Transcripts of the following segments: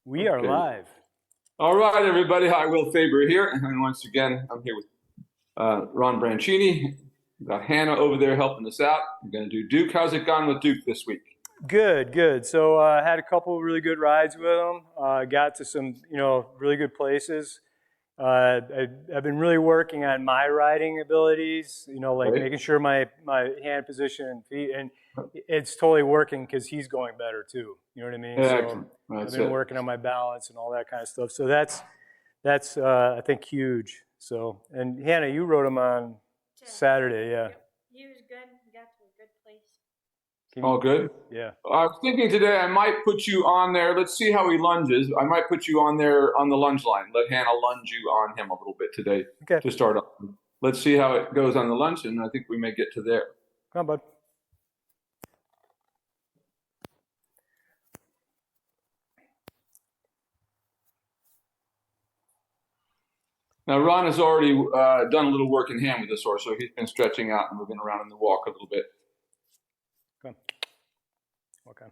We are Okay. live. All right, everybody. Hi, Will Faerber here. And once again, I'm here with Ron Branchini. We've got Hanna over there helping us out. We're going to do Duke. How's it gone with Duke this week? Good, good. So I had a couple of really good rides with him. Got to some, really good places. I've been really working on my riding abilities, like Right. making sure my hand position and feet, and it's totally working because he's going better too. You know what I mean? So Excellent. I've That's been it. working on my balance and all that kind of stuff. So that's I think huge. So, and Hannah, you rode him on Saturday, yeah. Yep. He was good. We got to a good place. All good? Yeah. I was thinking today I might put you on there. Let's see how he lunges. I might put you on there on the lunge line. Let Hanna lunge you on him a little bit today Okay. to start off. Let's see how it goes on the lunge, and I think we may get to there. Come on, bud. Now, Ron has already done a little work in hand with this horse, so he's been stretching out and moving around in the walk a little bit. Come. Okay.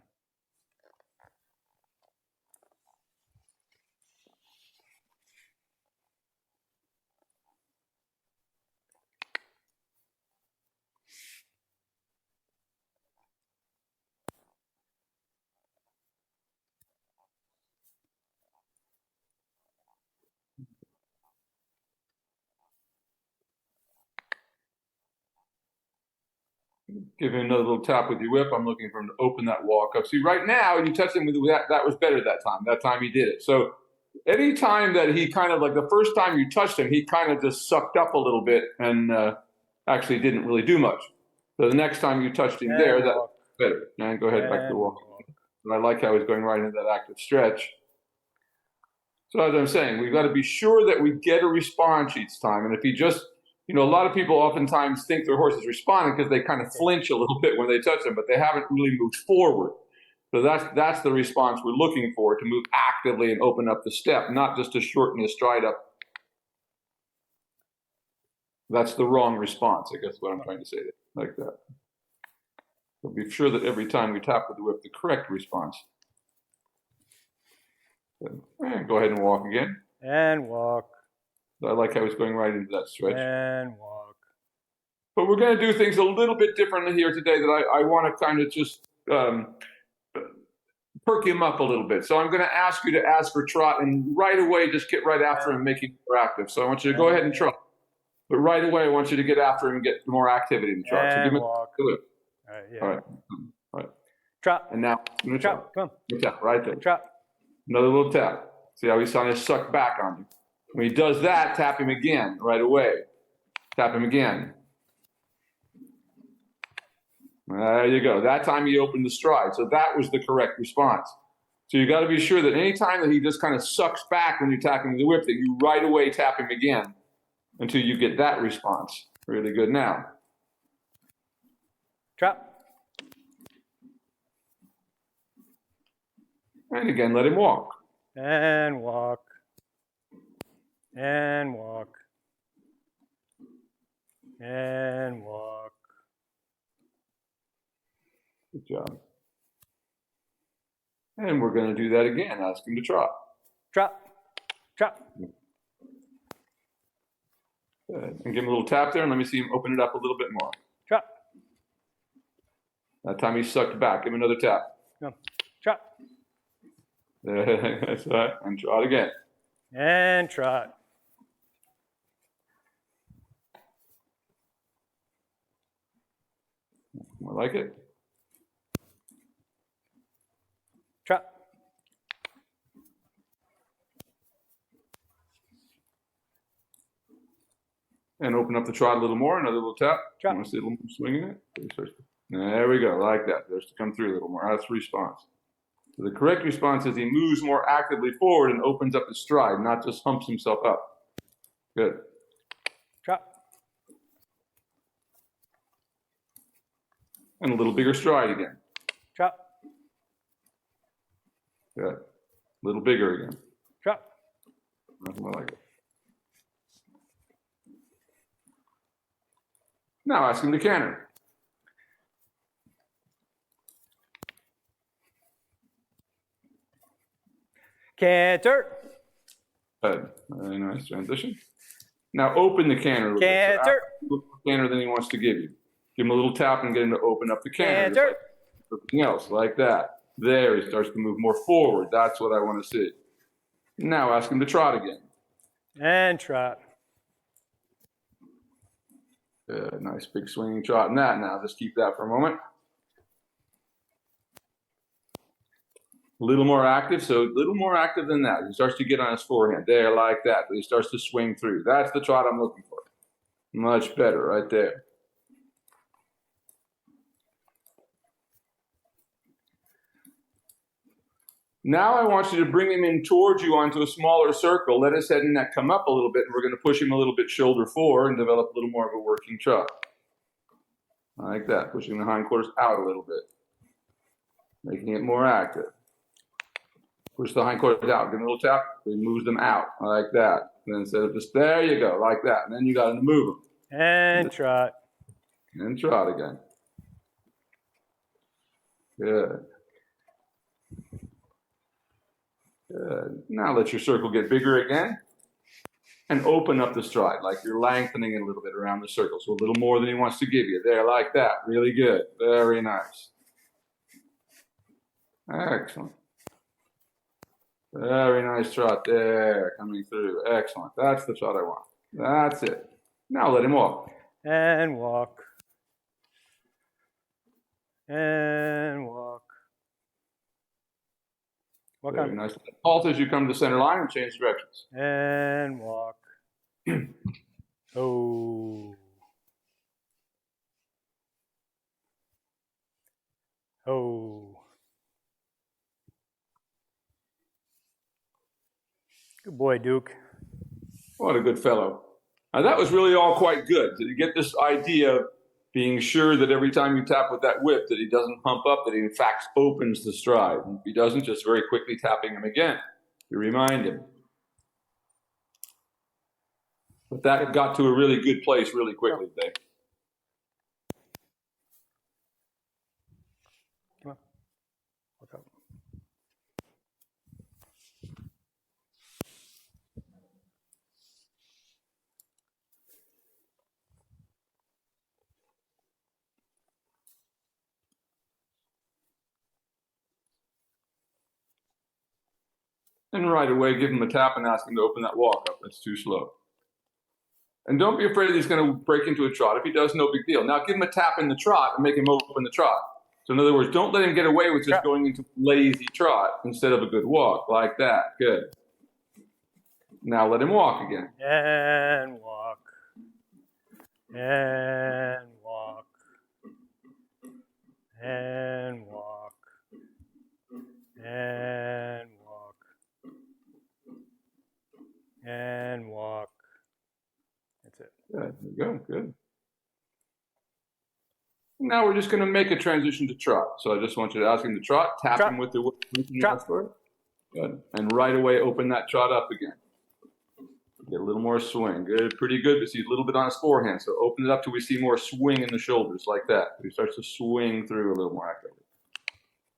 Give him another little tap with your whip. I'm looking for him to open that walk up. See, right now, you touched him with that. That was better that time. That time he did it. So any time that he kind of, like the first time you touched him, he kind of just sucked up a little bit and actually didn't really do much. So the next time you touched him there, that was better. And go ahead back to the walk. But I like how he's going right into that active stretch. So as I'm saying, we've got to be sure that we get a response each time. And if he just, a lot of people oftentimes think their horse is responding because they kind of flinch a little bit when they touch them, but they haven't really moved forward. So that's the response we're looking for, to move actively and open up the step, not just to shorten his stride up. That's the wrong response, I guess what I'm trying to say, like that. So be sure that every time we tap with the whip, the correct response. And go ahead and walk again. And walk. I like how he's going right into that stretch. And walk. But we're going to do things a little bit differently here today that I want to kind of just perk him up a little bit. So I'm going to ask you to ask for trot, and right away just get right after him and make him more active. So I want you to go ahead and trot. But right away I want you to get after him and get more activity in the trot. So give me walk. Do it. All right, yeah. All right. Trot. And now Trot. Come. tap right there. Trot. Another little tap. See how he's trying to suck back on you. When he does that, tap him again right away. Tap him again. There you go. That time he opened the stride. So that was the correct response. So you got to be sure that any time that he just kind of sucks back when you're tapping the whip, that you right away tap him again until you get that response. Really good now. Trot. And again, let him walk. And walk. And walk. And walk. Good job. And we're going to do that again. Ask him to trot. Trot. Trot. Good. And give him a little tap there, and let me see him open it up a little bit more. Trot. That time he sucked back. Give him another tap. No. Trot. That's right. And trot again. And trot. I like it. Trot. And open up the trot a little more. Another little tap. Trot. I want to see a little more swing in it. There we go. Like that. There's to come through a little more. That's the response. So the correct response is he moves more actively forward and opens up his stride, not just humps himself up. Good. Trot. And a little bigger stride again. Trot. Good. A little bigger again. Trot. Nothing like it. Now ask him to canter. Canter. Good. Very nice transition. Now open the canter a little bit. Canter. So canter than he wants to give you. Give him a little tap and get him to open up the canter. Canter. Like everything else, like that. There, he starts to move more forward. That's what I want to see. Now ask him to trot again. And trot. Good. Nice big swinging trot in that. Now just keep that for a moment. A little more active, so a little more active than that. He starts to get on his forehand. There, like that. He starts to swing through. That's the trot I'm looking for. Much better right there. Now I want you to bring him in towards you onto a smaller circle. Let his head and neck come up a little bit, and we're going to push him a little bit shoulder forward and develop a little more of a working trot. Like that, pushing the hindquarters out a little bit, making it more active. Push the hindquarters out, give him a little tap, he moves them out, like that. And then instead of just, there you go, like that. And then you got to move them. And trot. And trot again. Good. Good. Now let your circle get bigger again. And open up the stride, like you're lengthening it a little bit around the circle. So a little more than he wants to give you. There, like that. Really good. Very nice. Excellent. Very nice trot there, coming through. Excellent. That's the trot I want. That's it. Now let him walk. And walk. And walk. Walk Very on. nice. Halt as you come to the center line and change directions. And walk. Oh. Oh. Good boy, Duke. What a good fellow. Now that was really all quite good. Did you get this idea of being sure that every time you tap with that whip that he doesn't hump up, that he in fact opens the stride? And if he doesn't, just very quickly tapping him again to remind him. But that got to a really good place really quickly today. Come on. Look up. And right away, give him a tap and ask him to open that walk up. That's too slow. And don't be afraid that he's going to break into a trot. If he does, no big deal. Now give him a tap in the trot and make him open the trot. So in other words, don't let him get away with just going into lazy trot instead of a good walk. Like that. Good. Now let him walk again. And walk. And walk. And walk. And walk. And walk. That's it. Good. There you go. Good. Now we're just going to make a transition to trot. So I just want you to ask him to trot, tap him with the whip. Trot. Good. And right away, open that trot up again. Get a little more swing. Good. Pretty good. We see a little bit on his forehand. So open it up till we see more swing in the shoulders, like that. He starts to swing through a little more actively.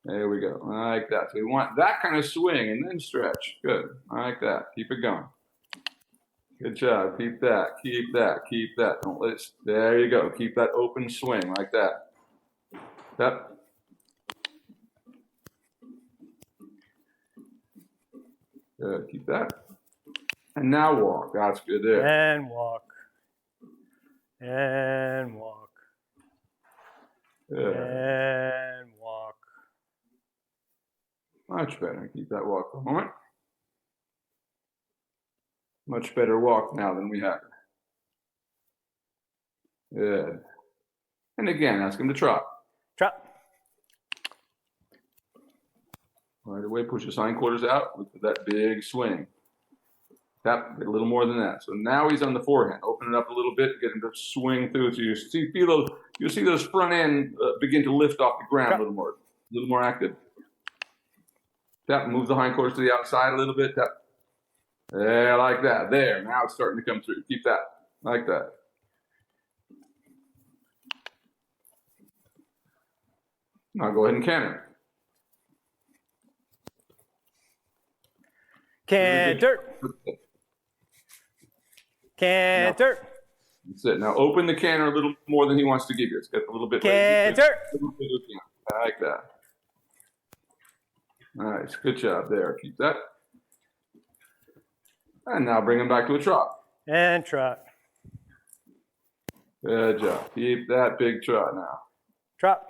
There we go. Like that. So we want that kind of swing and then stretch. Good. Like that. Keep it going. Good job. Keep that. Keep that. Keep that. Don't let it. There you go. Keep that open swing like that. Yep. Good. Keep that. And now walk. That's good there. And walk. And walk. Good. And walk. Much better. Keep that walk for a moment. Much better walk now than we had. Good. And again, ask him to trot. Trot. Right away, push his hindquarters out with that big swing. Tap, get a little more than that. So now he's on the forehand. Open it up a little bit, get him to swing through. So you see those front end begin to lift off the ground a little more active. Tap, move the hindquarters to the outside a little bit. Tap. Yeah, like that. There. Now it's starting to come through. Keep that. Like that. Now go ahead and canter. Canter. Canter. That's it. Now open the canter a little more than he wants to give you. It's got a little bit Canter. like that. Nice. Good job there. Keep that. And now bring him back to a trot. And trot. Good job. Keep that big trot now. Trot.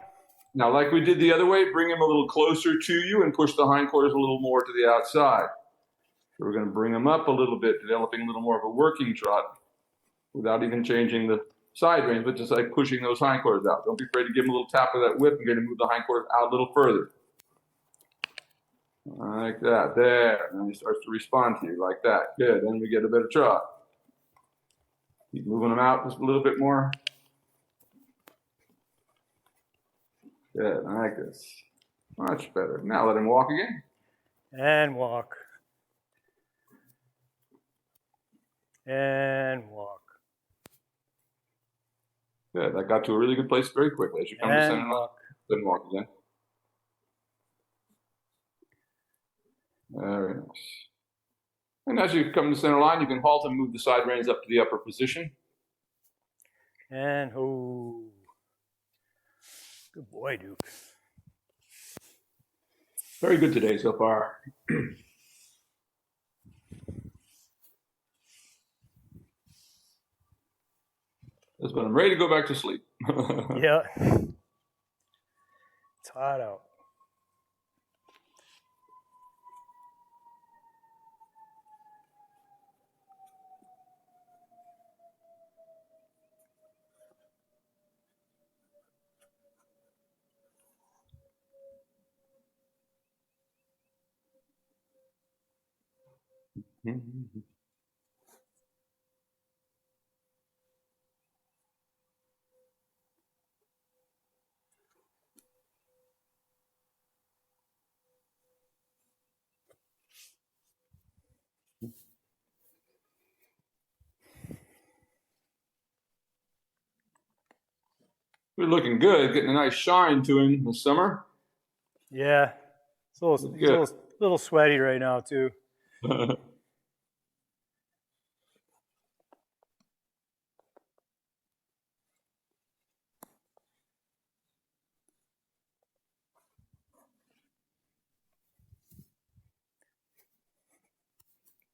Now, like we did the other way, bring him a little closer to you and push the hindquarters a little more to the outside. So we're going to bring him up a little bit, developing a little more of a working trot without even changing the side reins, but just like pushing those hindquarters out. Don't be afraid to give him a little tap of that whip and get him to move the hindquarters out a little further. Like that. There. And he starts to respond to you like that. Good. Then we get a better trot. Keep moving him out just a little bit more. Good. I like this. Much better. Now let him walk again. And walk. And walk. Good. That got to a really good place very quickly. As you come to center line, then walk again. Very nice. And as you come to center line, you can halt and move the side reins up to the upper position. And oh, good boy, Duke. Very good today so far. That's when I'm ready to go back to sleep. Yeah. It's hot out. We're looking good, getting a nice shine to him this summer. Yeah. It's a little sweaty right now, too.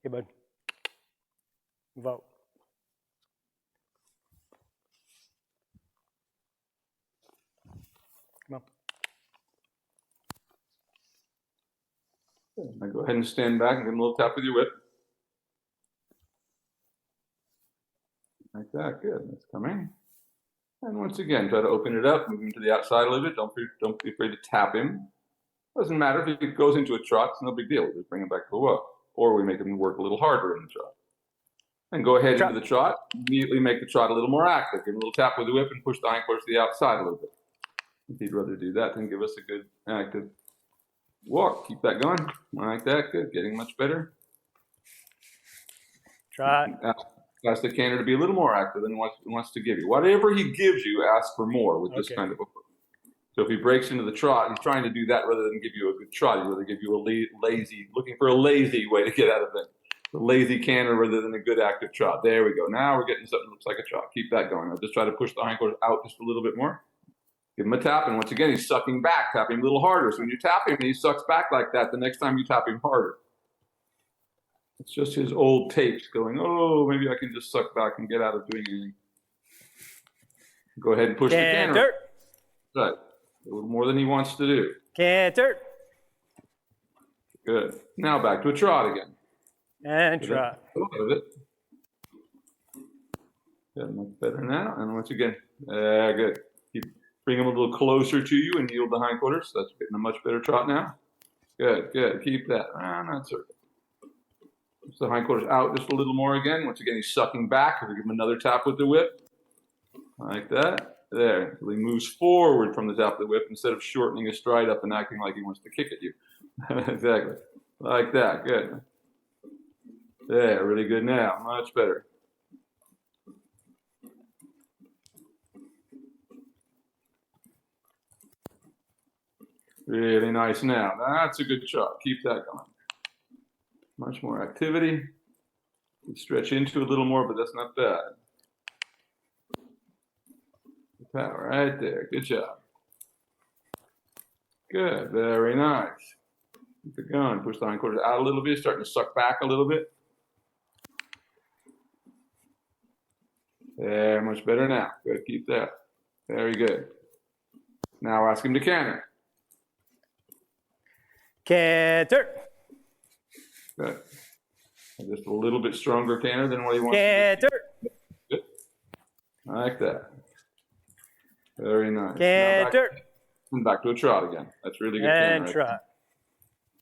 Hey, bud. Move out. Come on. Now go ahead and stand back and give him a little tap with your whip. Like that. Good. That's coming. And once again, try to open it up, move him to the outside a little bit. Don't be afraid to tap him. Doesn't matter if he goes into a trot, it's no big deal. Just bring him back to a walk. Or we make him work a little harder in the trot. And go ahead into the trot. Immediately make the trot a little more active. Give him a little tap with the whip and push the hindquarters to the outside a little bit. If he'd rather do that, then give us a good active walk. Keep that going. Like that. Good. Getting much better. Trot. Ask the canter to be a little more active than he wants to give you. Whatever he gives you, ask for more with this kind of a foot. So if he breaks into the trot, he's trying to do that rather than give you a good trot. He'd rather give you a looking for a lazy way to get out of it. A lazy canter rather than a good active trot. There we go. Now we're getting something that looks like a trot. Keep that going. I'll just try to push the hindquarters out just a little bit more. Give him a tap, and once again, he's sucking back. Tap him a little harder. So when you tap him and he sucks back like that, the next time you tap him harder. It's just his old tapes going, oh, maybe I can just suck back and get out of doing anything. Go ahead and push the canter. Right. A little more than he wants to do. Canter. Good. Now back to a trot again. And trot. Good, much better now. And once again, good. Bring him a little closer to you and yield the hindquarters. That's getting a much better trot now. Good, good. Keep that. That's it. Push the hindquarters out just a little more again. Once again, he's sucking back. We'll give him another tap with the whip. Like that. There. So he moves forward from the tap of the whip instead of shortening his stride up and acting like he wants to kick at you. Exactly. Like that. Good. There. Really good now. Much better. Really nice now. That's a good shot. Keep that going. much more activity. You stretch into a little more, but that's not bad. Power right there. Good job. Good. Very nice. Keep it going. Push the hindquarters out a little bit. Starting to suck back a little bit. There. Much better now. Good. Keep that. Very good. Now ask him to canter. Canter. Good. Just a little bit stronger canter than what he wants. Canter. Good. Like that. Very nice. Canter. And back to a trot again. That's really good. And right? trot.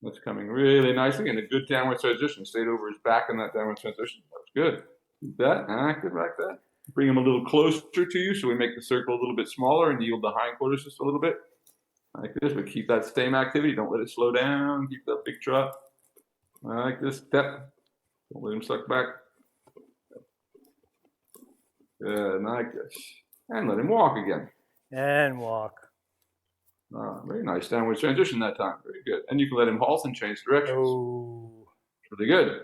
That's coming really nicely in a good downward transition. Stayed over his back in that downward transition. That's good. Keep that active like that. Bring him a little closer to you so we make the circle a little bit smaller and yield the hindquarters just a little bit. Like this, but keep that same activity. Don't let it slow down. Keep that big trot. Like this step. Don't let him suck back. Good, like this. And let him walk again. And walk. Very nice downward transition that time. Very good. And you can let him halt and change directions. Oh. Really good.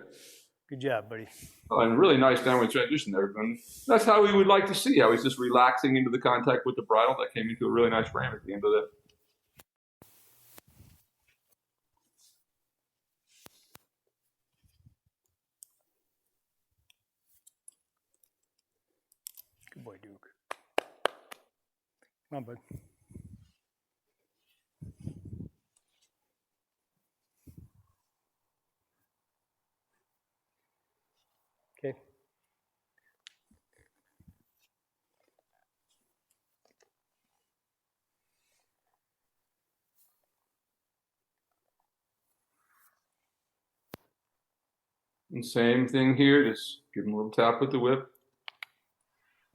Good job, buddy. And really nice downward transition there. And that's how we would like to see how he's just relaxing into the contact with the bridle. That came into a really nice frame at the end of that. Good boy, Duke. Come on, bud. Okay. And same thing here. Just give him a little tap with the whip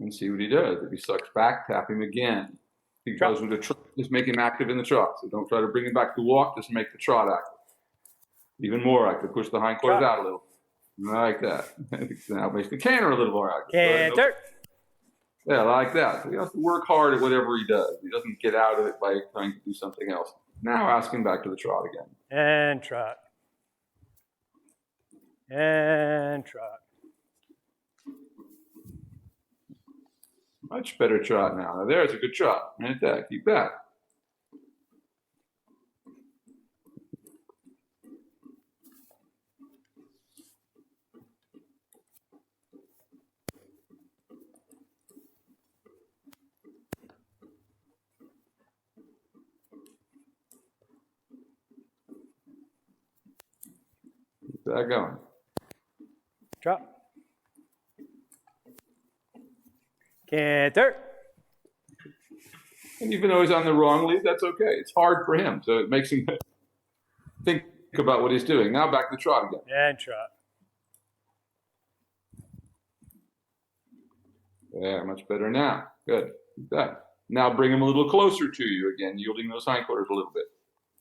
and see what he does. If he sucks back, tap him again. If he goes with a trot, just make him active in the trot. So don't try to bring him back to walk. Just make the trot active. Even more active. Push the hindquarters out a little. Like that. Now make the canter a little more active. Canter. Yeah, like that. So he has to work hard at whatever he does. He doesn't get out of it by trying to do something else. Now ask him back to the trot again. And trot. And trot. Much better trot now. Now there's a good trot. Right there. Keep that. Keep that going. Trot. Canter. And even though he's on the wrong lead, that's okay. It's hard for him, so it makes him think about what he's doing. Now back to the trot again. And trot. Yeah, much better now. Good. Keep that. Now bring him a little closer to you again, yielding those hindquarters a little bit.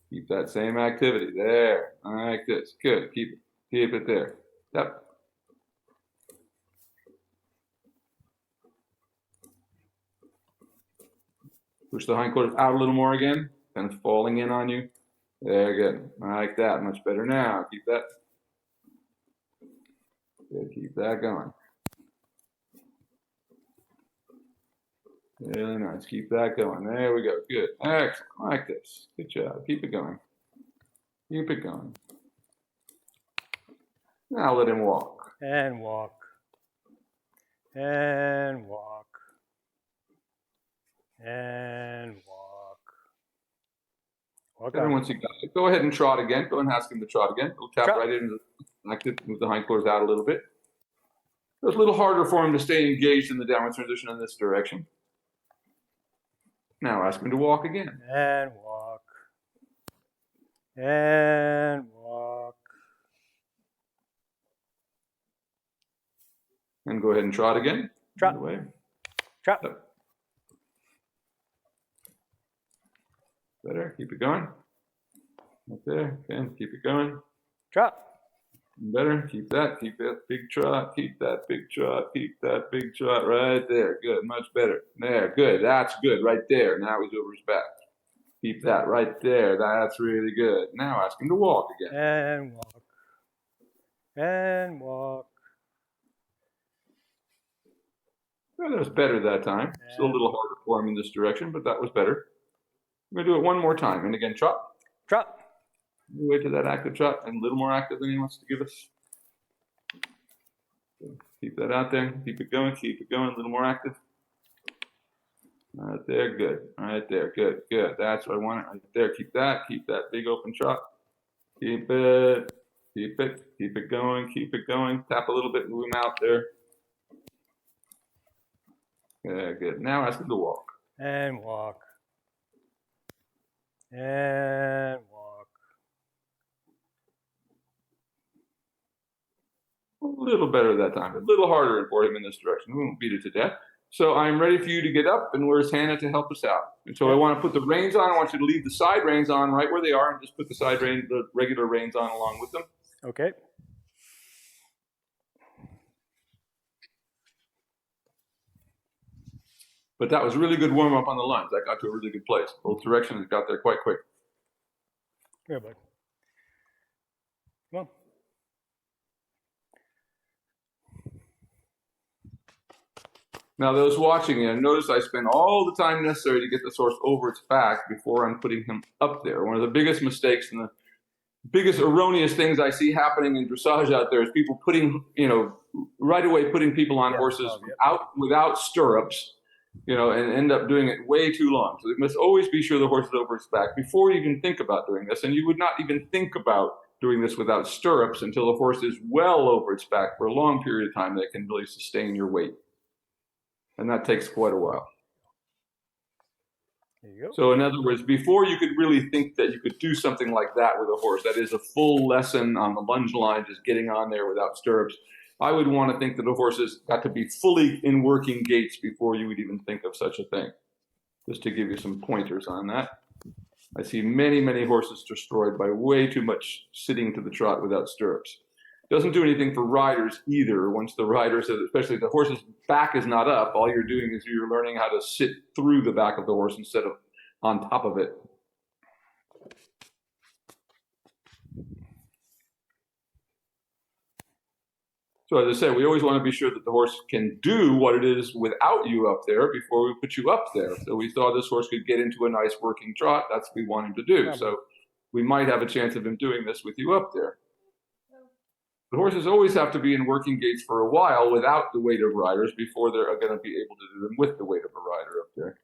Keep that same activity. There. Like this. Good. Keep it. Keep it there. Yep. Push the hindquarters out a little more again. Kind of falling in on you. There, good. Like that. Much better now. Keep that. Good. Keep that going. Really nice. Keep that going. There we go. Good. Excellent. Like this. Good job. Keep it going. Keep it going. Now let him walk. And walk. And walk. And walk. Walk And on. once you got it, go ahead and trot again. Go and ask him to trot again. We'll tap Trot. right into the, move the hindquarters out a little bit. It's a little harder for him to stay engaged in the downward transition in this direction. Now ask him to walk again. And walk. And walk. And go ahead and trot again. Trot. Other way. Trot. Up. Better. Keep it going. Right there. Okay. Keep it going. Trot. Better. Keep that. Keep that big trot. Keep that big trot. Keep that big trot right there. Good. Much better. There. Good. That's good. Right there. Now he's over his back. Keep that right there. That's really good. Now ask him to walk again. And walk. And walk. Well, that was better that time. Still a little harder for him in this direction, but that was better. I'm going to do it one more time. And again, trot. Trot. Wait to that active trot, and a little more active than he wants to give us. Keep that out there. Keep it going. Keep it going. A little more active. Right there. Good. Right there. Good. Good. That's what I want. Right there. Keep that. Keep that big open trot. Keep it. Keep it. Keep it going. Keep it going. Tap a little bit. Move him out there. Yeah, good. Now ask him to walk. And walk. And walk. A little better that time. A little harder for him in this direction. We won't beat it to death. So I'm ready for you to get up, and where's Hanna to help us out? And so I want to put the reins on. I want you to leave the side reins on right where they are, and just put the regular reins on along with them. Okay. But that was a really good warm up on the lunge. That got to a really good place. Both directions got there quite quick. Here, bud. Come on. Now, those watching, notice I spend all the time necessary to get this horse over its back before I'm putting him up there. One of the biggest mistakes and the biggest erroneous things I see happening in dressage out there is people putting, right away putting people on horses without stirrups, and end up doing it way too long. So you must always be sure the horse is over its back before you even think about doing this. And you would not even think about doing this without stirrups until the horse is well over its back for a long period of time that can really sustain your weight. And that takes quite a while. There you go. So in other words, before you could really think that you could do something like that with a horse, that is a full lesson on the lunge line, just getting on there without stirrups, I would want to think that the horse has got to be fully in working gaits before you would even think of such a thing. Just to give you some pointers on that. I see many, many horses destroyed by way too much sitting to the trot without stirrups. Doesn't do anything for riders either. Once the rider says, especially if the horse's back is not up, all you're doing is you're learning how to sit through the back of the horse instead of on top of it. So as I said, we always want to be sure that the horse can do what it is without you up there before we put you up there. So we thought this horse could get into a nice working trot. That's what we want him to do. So we might have a chance of him doing this with you up there. The horses always have to be in working gaits for a while without the weight of riders before they're going to be able to do them with the weight of a rider up there.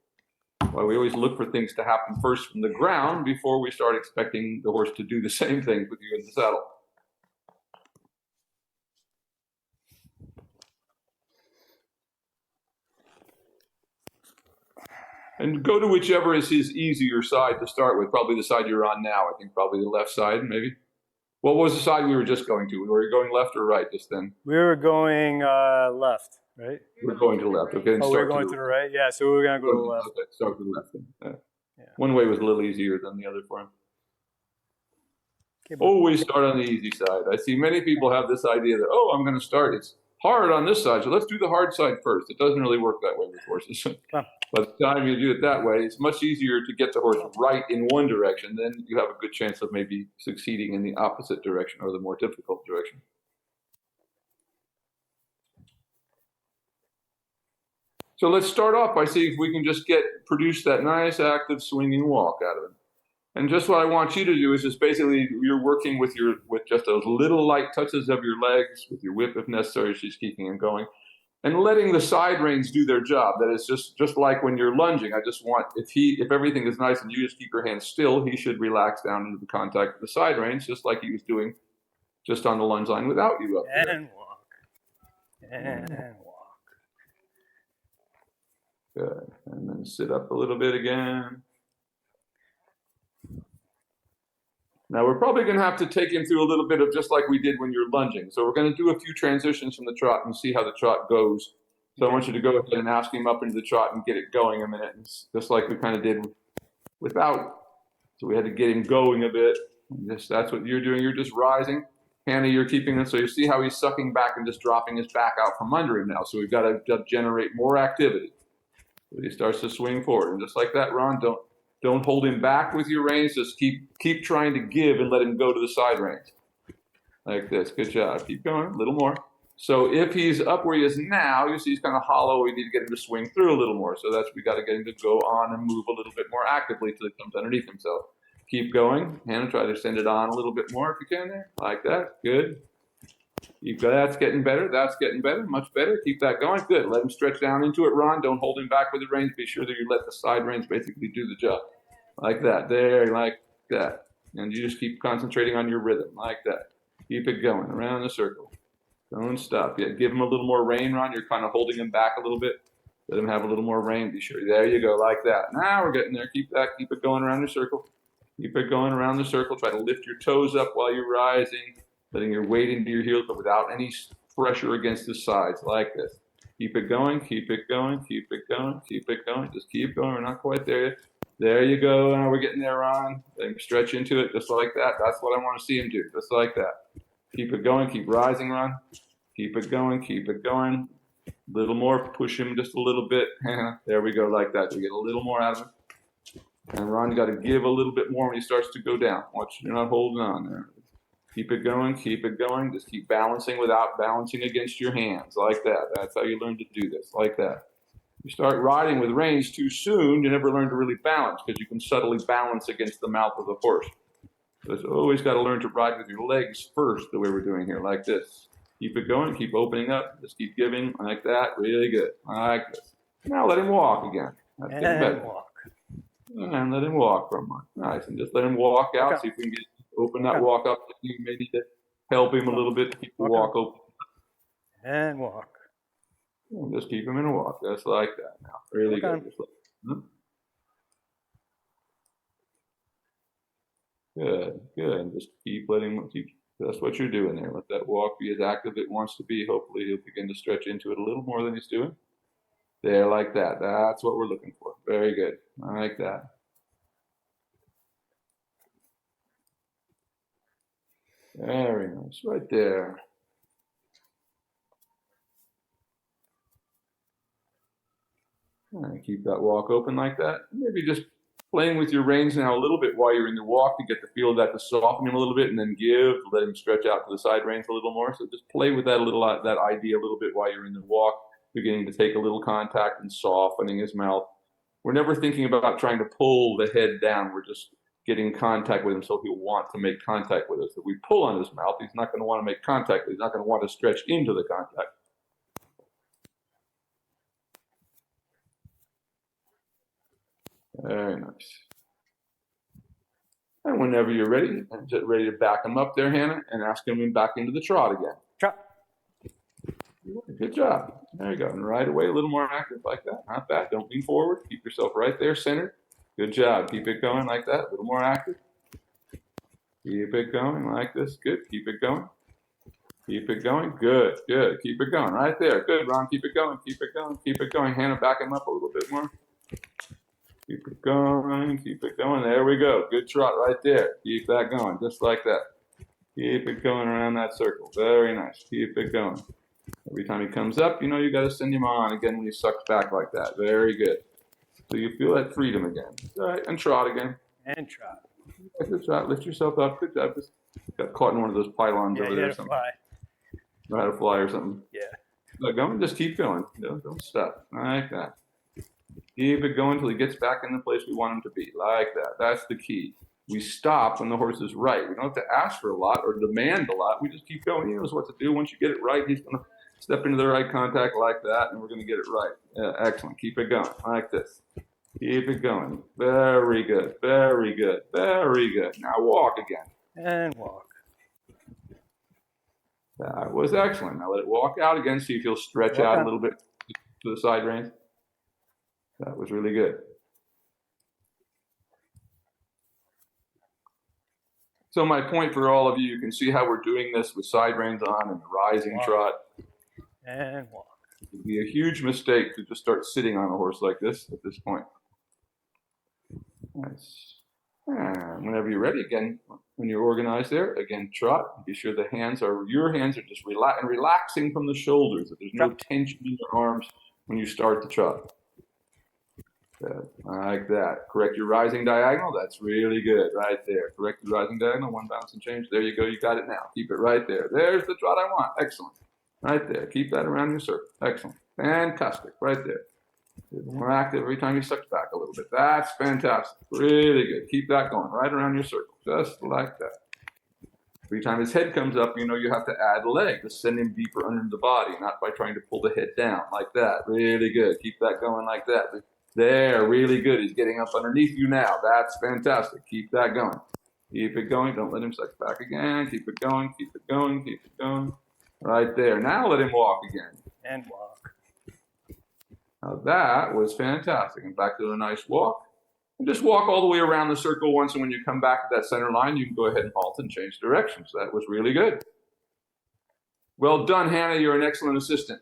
Well, we always look for things to happen first from the ground before we start expecting the horse to do the same things with you in the saddle. And go to whichever is his easier side to start with, probably the side you're on now. I think probably the left side, maybe. What was the side we were just going to? Were you going left or right just then? We were going left, right? We're going to the left. Okay. Oh, we're going to the right? Yeah, so we're going to go to the left. Okay, start to the left then. Yeah. One way was a little easier than the other for him. Okay, always start on the easy side. I see many people have this idea that, I'm going to start. It's hard on this side, so let's do the hard side first. It doesn't really work that way with horses. By the time you do it that way, it's much easier to get the horse right in one direction. Then you have a good chance of maybe succeeding in the opposite direction or the more difficult direction. So let's start off by seeing if we can just produce that nice active swinging walk out of it. And just what I want you to do is just basically you're working with just those little light touches of your legs, with your whip if necessary, she's keeping him going. And letting the side reins do their job. That is just like when you're lunging. I just want, if everything is nice and you just keep your hands still, he should relax down into the contact of the side reins, just like he was doing just on the lunge line without you up there. And walk. And walk. Good. And then sit up a little bit again. Now we're probably going to have to take him through a little bit of just like we did when you're lunging. So we're going to do a few transitions from the trot and see how the trot goes. So I want you to go ahead and ask him up into the trot and get it going a minute, just like we kind of did without. So we had to get him going a bit. That's what you're doing. You're just rising. Hanna, you're keeping him. So you see how he's sucking back and just dropping his back out from under him now. So we've got to generate more activity. So he starts to swing forward. And just like that, Ron, don't hold him back with your reins. Just keep trying to give and let him go to the side reins. like this. Good job. Keep going, a little more. So if he's up where he is now, you see he's kind of hollow. We need to get him to swing through a little more. So we got to get him to go on and move a little bit more actively till he comes underneath himself. Keep going. Hanna, try to send it on a little bit more if you can there. Like that. Good. That's getting better. That's getting better. Much better. Keep that going. Good. Let him stretch down into it, Ron. Don't hold him back with the reins. Be sure that you let the side reins basically do the job. Like that. There, like that. And you just keep concentrating on your rhythm. Like that. Keep it going around the circle. Don't stop yet. Give him a little more rein, Ron. You're kind of holding him back a little bit. Let him have a little more rein. Be sure. There you go. Like that. Now we're getting there. Keep that. Keep it going around your circle. Keep it going around the circle. Try to lift your toes up while you're rising, letting your weight into your heels, but without any pressure against the sides, like this. Keep it going. Keep it going. Keep it going. Keep it going. Just keep going. We're not quite there yet. There you go. Now we're getting there, Ron. Let him stretch into it just like that. That's what I want to see him do. Just like that. Keep it going. Keep rising, Ron. Keep it going. Keep it going. A little more. Push him just a little bit. There we go, like that. So we get a little more out of it. And Ron, you got to give a little bit more when he starts to go down. Watch, you're not holding on there. Keep it going. Keep it going. Just keep balancing without balancing against your hands, like that. That's how you learn to do this, like that. You start riding with reins too soon, you never learn to really balance because you can subtly balance against the mouth of the horse. So it's always got to learn to ride with your legs first, the way we're doing here, like this. Keep it going. Keep opening up. Just keep giving, like that. Really good. Like this. Now let him walk again. That's getting better. Walk. And let him walk for a month. Nice. And just let him walk out. Okay. See if we can open that walk up. You may need to help him a little bit to keep the walk open. And walk. And just keep him in a walk. Just like that now. Really good. Just good. Good. Just keep letting him keep. That's what you're doing there. Let that walk be as active as it wants to be. Hopefully he'll begin to stretch into it a little more than he's doing. There, like that. That's what we're looking for. Very good. I like that. Very nice. Right there. And keep that walk open like that. Maybe just playing with your reins now a little bit while you're in the walk to get the feel of that, to soften him a little bit, and then let him stretch out to the side reins a little more. So just play with that that idea a little bit while you're in the walk, beginning to take a little contact and softening his mouth. We're never thinking about trying to pull the head down. We're just getting contact with him so he'll want to make contact with us. If we pull on his mouth, he's not going to want to make contact. He's not going to want to stretch into the contact. Very nice. And whenever you're ready, get ready to back him up there, Hanna, and ask him back into the trot again. Trot. Good job. There you go. And right away, a little more active like that. Not bad. Don't lean forward. Keep yourself right there, centered. Good job. Keep it going like that. A little more active. Keep it going like this. Good. Keep it going. Keep it going. Good. Good. Keep it going right there. Good, Ron. Keep it going. Keep it going. Keep it going. Hanna, back him up a little bit more. Keep it going. Keep it going. There we go. Good trot right there. Keep that going. Just like that. Keep it going around that circle. Very nice. Keep it going. Every time he comes up, you got to send him on again when he sucks back like that. Very good. So you feel that freedom again. All right, and trot again. And trot. Good trot. Lift yourself up. Good job. Just got caught in one of those pylons over there or something. Know how to fly or something. Yeah. Let go and just keep going. Don't stop. Like that. Keep it going until he gets back in the place we want him to be. Like that. That's the key. We stop when the horse is right. We don't have to ask for a lot or demand a lot. We just keep going. He knows what to do. Once you get it right, he's going to step into the right contact like that, and we're going to get it right. Yeah, excellent. Keep it going like this. Keep it going. Very good. Very good. Very good. Now walk again. And walk. That was excellent. Now let it walk out again. See if you'll stretch out a little bit to the side reins. That was really good. So my point for all of you, you can see how we're doing this with side reins on and the rising trot. And walk. It would be a huge mistake to just start sitting on a horse like this at this point. Nice. And whenever you're ready, again, when you're organized there, again, trot. Be sure your hands are just relaxing from the shoulders. That there's no tension in your arms when you start the trot. Good. Like that. Correct your rising diagonal. That's really good right there. Correct your rising diagonal. One bounce and change. There you go. You got it now. Keep it right there. There's the trot I want. Excellent. Right there. Keep that around your circle. Excellent. Fantastic. Right there. More active every time you suck back a little bit. That's fantastic. Really good. Keep that going right around your circle. Just like that. Every time his head comes up, you know you have to add leg to send him deeper under the body, not by trying to pull the head down like that. Really good. Keep that going like that. There, really good. He's getting up underneath you now. That's fantastic. Keep that going. Keep it going. Don't let him suck back again. Keep it going. Keep it going. Keep it going. Right there. Now let him walk again. And walk. Now that was fantastic. And back to a nice walk. And just walk all the way around the circle once, and when you come back to that center line, you can go ahead and halt and change directions. That was really good. Well done, Hannah. You're an excellent assistant.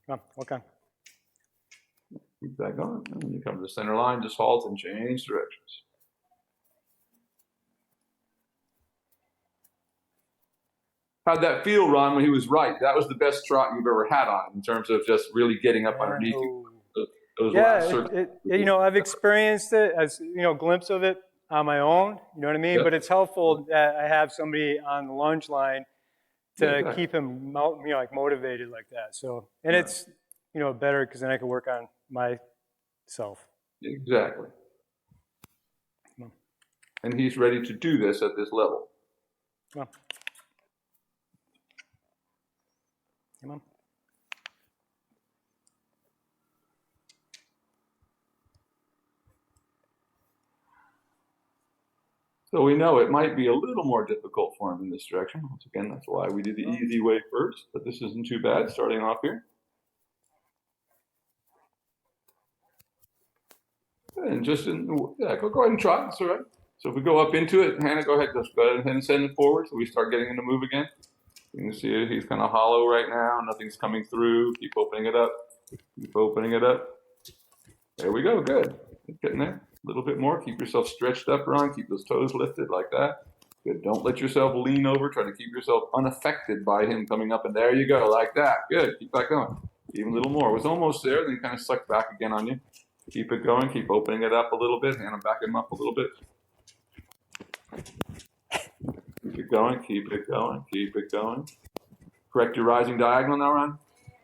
Come on, walk on. Keep that going. And when you come to the center line, just halt and change directions. How'd that feel, Ron, when he was right? That was the best trot you've ever had on him in terms of just really getting up underneath you. Those last circles. You know, I've experienced it as, you know, a glimpse of it on my own, you know what I mean? Yep. But it's helpful that I have somebody on the lunge line to keep him, you know, like motivated like that. So, and it's, you know, better because then I can work on myself. Exactly. And he's ready to do this at this level. Come on. Come on. So we know it might be a little more difficult for him in this direction. Once again, that's why we did the easy way first, but this isn't too bad starting off here. And just, go ahead and trot, that's all right. So if we go up into it, Hannah, go ahead, just go ahead and send it forward so we start getting him to move again. You can see he's kind of hollow right now, nothing's coming through. Keep opening it up, keep opening it up. There we go, good. Getting there. A little bit more. Keep yourself stretched up, Ron. Keep those toes lifted like that. Good. Don't let yourself lean over. Try to keep yourself unaffected by him coming up. And there you go, like that. Good. Keep that going. Even a little more. It was almost there. Then kind of sucked back again on you. Keep it going. Keep opening it up a little bit. Hannah, back him up a little bit. Keep it going. Keep it going. Keep it going. Correct your rising diagonal now, Ron.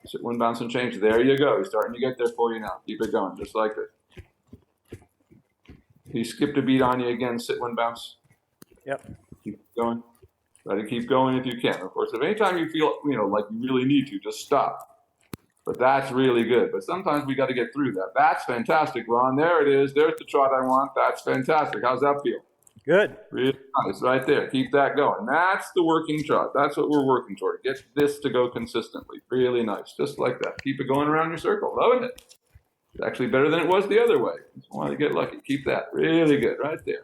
Sit one bounce and change. There you go. He's starting to get there for you now. Keep it going, just like this. He skipped a beat on you again. Sit one bounce. Yep. Keep going. Try to keep going if you can. Of course, if anytime you feel, you know, like you really need to, just stop. But that's really good. But sometimes we got to get through that. That's fantastic, Ron. There it is. There's the trot I want. That's fantastic. How's that feel? Good. Really nice. Right there. Keep that going. That's the working trot. That's what we're working toward. Get this to go consistently. Really nice. Just like that. Keep it going around your circle. Loving it. It's actually better than it was the other way. Just want to get lucky. Keep that. Really good. Right there.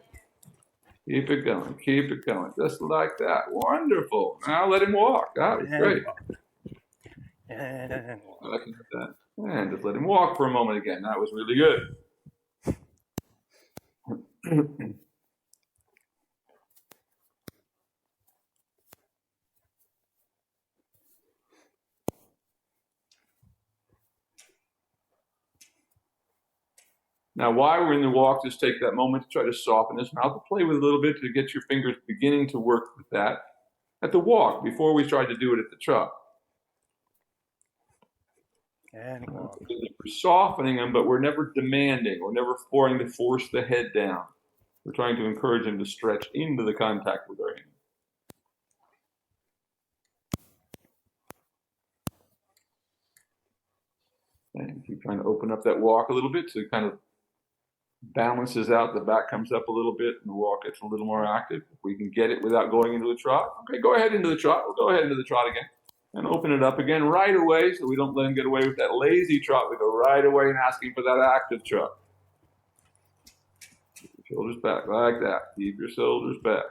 Keep it going. Keep it going. Just like that. Wonderful. Now let him walk. That was great. And walk. And just let him walk for a moment again. That was really good. Now, while we're in the walk, just take that moment to try to soften his mouth, play with it a little bit to get your fingers beginning to work with that at the walk before we try to do it at the trot. And walk. We're softening him, but we're never demanding. We're never trying to force the head down. We're trying to encourage him to stretch into the contact with our hand. And keep trying to open up that walk a little bit so it kind of balances out. The back comes up a little bit and the walk gets a little more active. If we can get it without going into the trot, okay, go ahead into the trot. We'll go ahead into the trot again and open it up again right away so we don't let him get away with that lazy trot. We go right away and ask him for that active trot. Keep your shoulders back like that. Keep your shoulders back.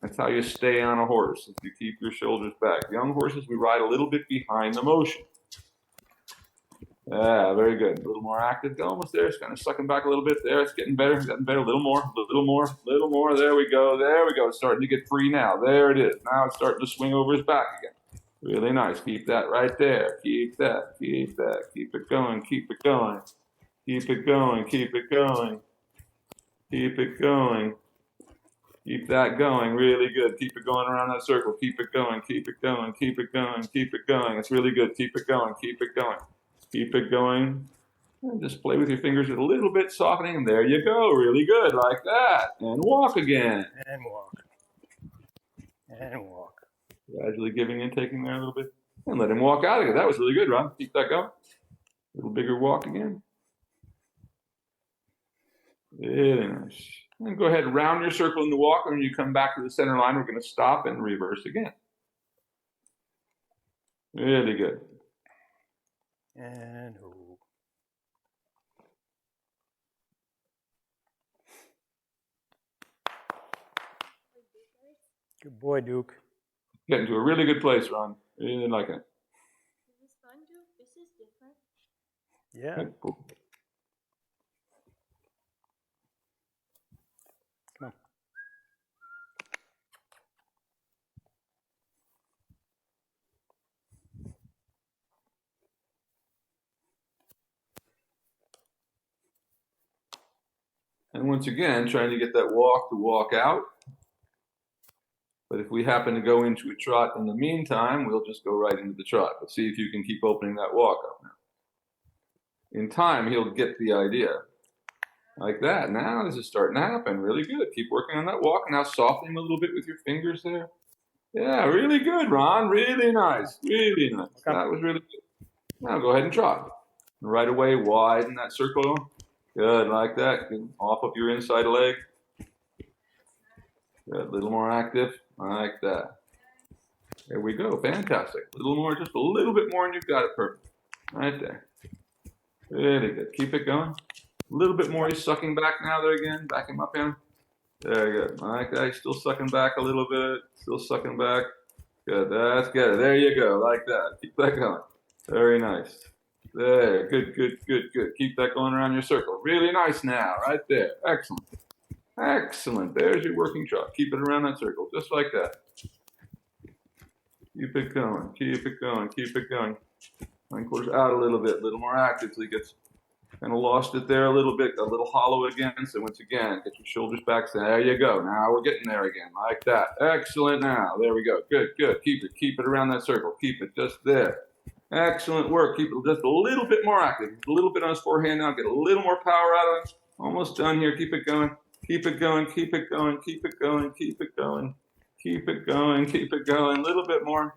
That's how you stay on a horse, if you keep your shoulders back. Young horses, we ride a little bit behind the motion. Yeah, very good. A little more active. Almost there. It's kind of sucking back a little bit there. It's getting better. It's getting better. A little more. A little more. A little more. There we go. There we go. It's starting to get free now. There it is. Now it's starting to swing over his back again. Really nice. Keep that right there. Keep that. Keep that. Keep it going. Keep it going. Keep it going. Keep it going. Keep it going. Keep that going. Really good. Keep it going around that circle. Keep it going. Keep it going. Keep it going. Keep it going. It's really good. Keep it going. Keep it going. Keep it going. And just play with your fingers a little bit, softening. And there you go. Really good. Like that. And walk again. And walk. And walk. Gradually giving and taking there a little bit. And let him walk out again. That was really good, Ron. Keep that going. A little bigger walk again. Really nice. And go ahead and round your circle in the walk. And when you come back to the center line, we're going to stop and reverse again. Really good. And hold. Good boy, Duke. Getting to a really good place, Ron. Really like it. Is this fun, Duke? This is different. Yeah. Cool. Come on. And once again, trying to get that walk to walk out. But if we happen to go into a trot in the meantime, we'll just go right into the trot. But see if you can keep opening that walk up now. In time, he'll get the idea. Like that. Now this is starting to happen. Really good. Keep working on that walk. Now soften him a little bit with your fingers there. Yeah, really good, Ron. Really nice. Really nice. Okay. That was really good. Now go ahead and trot. Right away, widen that circle. Good, like that. Good. Off of your inside leg. Good. A little more active. Like that. There we go. Fantastic. A little more, just a little bit more, and you've got it perfect. Right there. Really good. Keep it going. A little bit more. He's sucking back now there again. Back him up in. Very good. Like that. He's still sucking back a little bit. Still sucking back. Good. That's good. There you go. Like that. Keep that going. Very nice. There. Good, good, good, good. Keep that going around your circle. Really nice now. Right there. Excellent. Excellent. There's your working trot. Keep it around that circle. Just like that. Keep it going. Keep it going. Keep it going. Hindquarters out a little bit. A little more active till he gets kind of lost it there a little bit. A little hollow again. So once again, get your shoulders back. So there you go. Now we're getting there again. Like that. Excellent now. There we go. Good, good. Keep it. Keep it around that circle. Keep it just there. Excellent work. Keep it just a little bit more active. A little bit on his forehand now. Get a little more power out of it. Almost done here. Keep it going. Keep it going. Keep it going. Keep it going. Keep it going. Keep it going. Keep it going. A little bit more.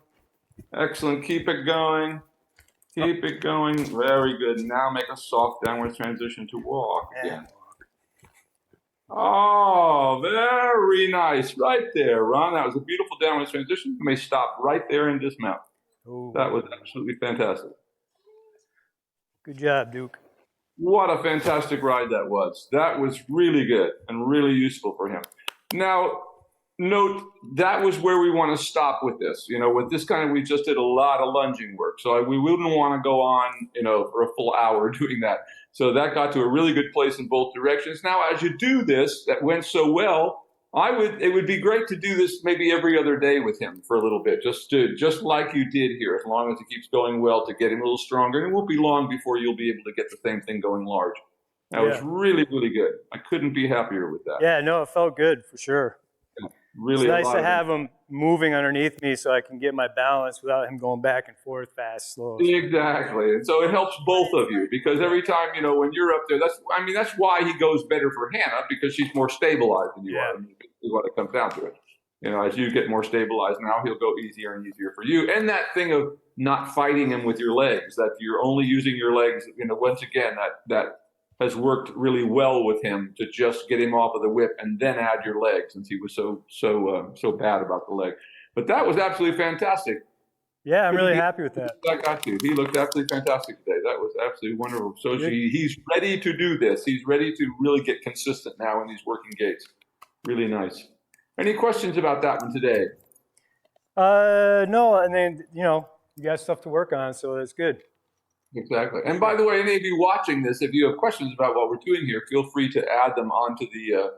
Excellent. Keep it going. Keep it going. Very good. Now make a soft downward transition to walk again. Oh, very nice. Right there, Ron. That was a beautiful downward transition. You may stop right there and dismount. Ooh. That was absolutely fantastic. Good job, Duke. What a fantastic ride that was. That was really good and really useful for him. Now, note, that was where we want to stop with this. You know, with this kind of, we just did a lot of lunging work. So we wouldn't want to go on, you know, for a full hour doing that. So that got to a really good place in both directions. Now, as you do this, that went so well, it would be great to do this maybe every other day with him for a little bit, just like you did here, as long as it keeps going well, to get him a little stronger. And it won't be long before you'll be able to get the same thing going large. That was really, really good. I couldn't be happier with that. Yeah, no, it felt good for sure. Really, it's nice to have him moving underneath me so I can get my balance without him going back and forth fast, slow. Exactly. And so it helps both of you, because every time, you know, when you're up there, that's why he goes better for Hanna, because she's more stabilized than you are. I mean, is what it comes down to it. You know, as you get more stabilized now, he'll go easier and easier for you. And that thing of not fighting him with your legs, that you're only using your legs, you know, once again, that has worked really well with him, to just get him off of the whip and then add your leg, since he was so bad about the leg. But that was absolutely fantastic. Yeah, I'm really happy with that. I got you. He looked absolutely fantastic today. That was absolutely wonderful. So he's ready to do this. He's ready to really get consistent now in these working gaits. Really nice. Any questions about that one today? No, I mean, you know, you got stuff to work on, so that's good. Exactly. And by the way, any of you watching this, if you have questions about what we're doing here, feel free to add them onto the,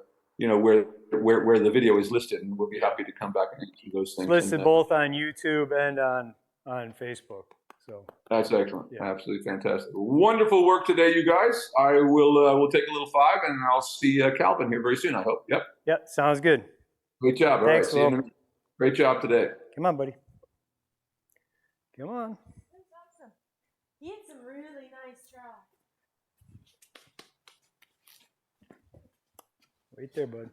where the video is listed, and we'll be happy to come back and answer those It's things. listed both on YouTube and on Facebook. So that's excellent. yeah. Absolutely fantastic. Wonderful work today, you guys. I will we'll take a little 5, and I'll see Calvin here very soon, I hope. Yep. Yep, sounds good. Great job. All right. Thanks, See you in a Will. minute. Great job today. Come on, buddy. Come on. That's awesome. He had some really nice tries. Right there, bud.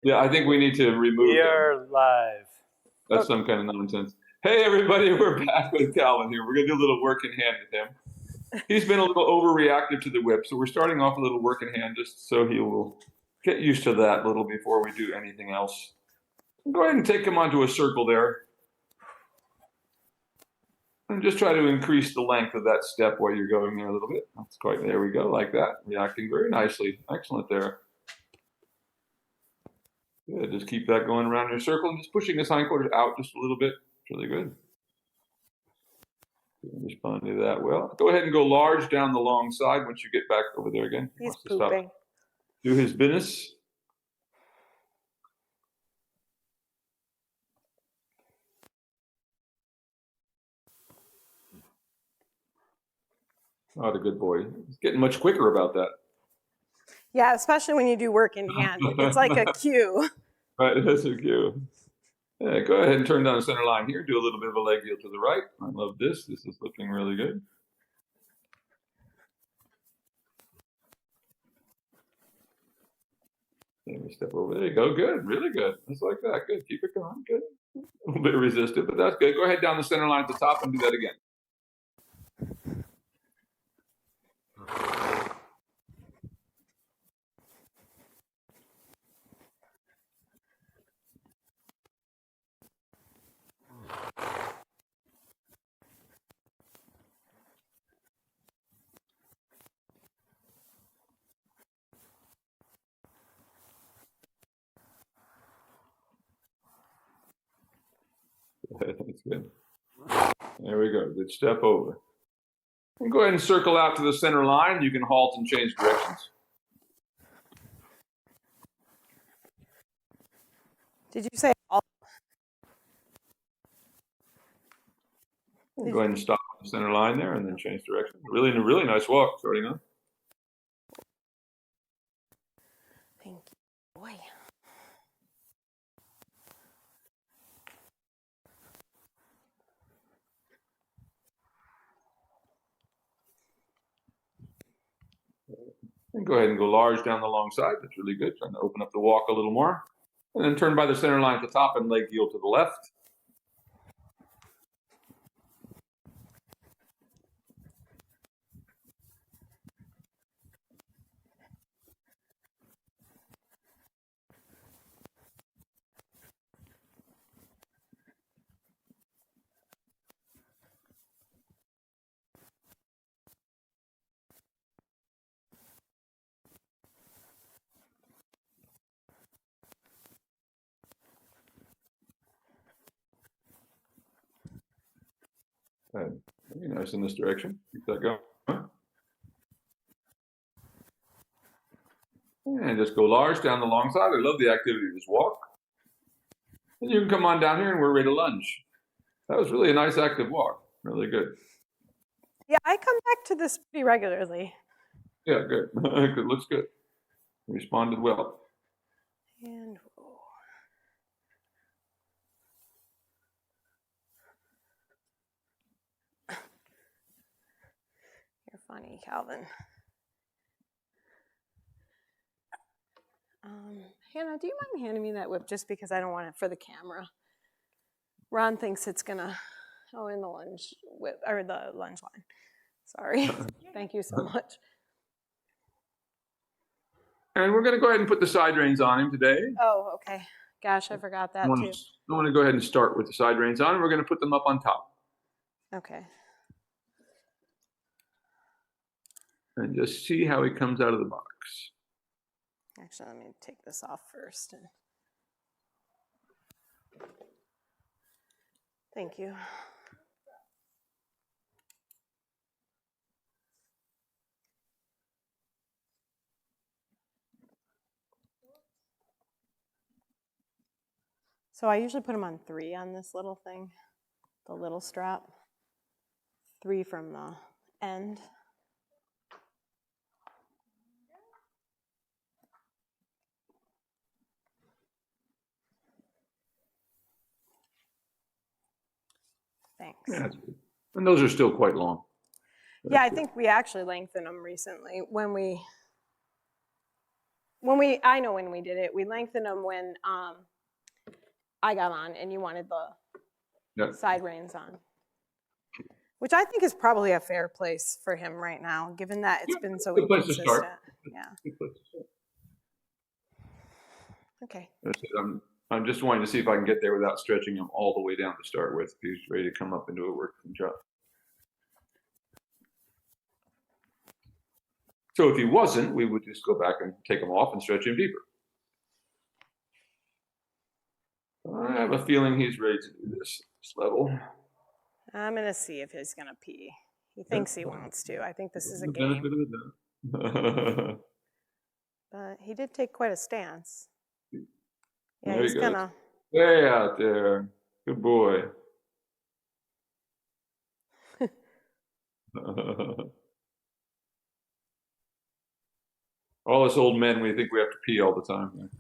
Yeah, I think we need to remove We him. are live. That's some kind of nonsense. Hey, everybody, we're back with Calvin here. We're going to do a little work in hand with him. He's been a little overreactive to the whip, so we're starting off a little work in hand just so he will get used to that a little before we do anything else. Go ahead and take him onto a circle there. And just try to increase the length of that step while you're going there a little bit. That's quite, there we go, like that. Reacting very nicely. Excellent there. Good, just keep that going around your circle and just pushing his hindquarters out just a little bit. It's really good. Respond to that well. Go ahead and go large down the long side once you get back over there again. He He's wants to stop. pooping. Do his business. Oh, a good boy. He's getting much quicker about that. Yeah, especially when you do work in hand. It's like a cue. Right, that's a cue. Yeah, go ahead and turn down the center line here. Do a little bit of a leg heel to the right. I love this. This is looking really good. Step over. There you go. Good. Really good. Just like that. Good. Keep it going. Good. A little bit resistant, but that's good. Go ahead down the center line at the top and do that again. That's good. There we go. Good step over. And go ahead and circle out to the center line. You can halt and change directions. Did you say all? Go ahead and stop at the center line there and then change direction. Really nice walk starting on. Thank you. Boy. And go ahead and go large down the long side. That's really good. Trying to open up the walk a little more. And then turn by the center line at the top and leg heel to the left. Good. Very nice in this direction. Keep that going. And just go large down the long side. I love the activity of this walk. And you can come on down here and we're ready to lunge. That was really a nice active walk. Really good. Yeah, I come back to this pretty regularly. Yeah, good. It looks good. Responded well. And you're funny, Calvin. Hannah, do you mind handing me that whip just because I don't want it for the camera? Ron thinks it's gonna, in the lunge whip, or the lunge line. Sorry. Thank you so much. And we're going to go ahead and put the side reins on him today. Oh, okay. Gosh, I forgot that too. I want to go ahead and start with the side reins on. We're going to put them up on top. Okay. And just see how he comes out of the box. Actually, let me take this off first. Thank you. So I usually put them on 3 on this little thing, the little strap. 3 from the end. Thanks. Yeah, and those are still quite long. Yeah, I think we actually lengthened them recently when we I know when we did it, we lengthened them when I got on and you wanted the side reins on. Which I think is probably a fair place for him right now, given that it's been so inconsistent. Yeah. Okay. I'm just wanting to see if I can get there without stretching him all the way down to start with. He's ready to come up into a working job. So if he wasn't, we would just go back and take him off and stretch him deeper. I have a feeling he's ready to do this level. I'm going to see if he's going to pee. He thinks he wants to. I think this is a The game. benefit of the doubt. But he did take quite a stance. Yeah, There he's he going goes. to. Way out there. Good boy. All us old men, we think we have to pee all the time.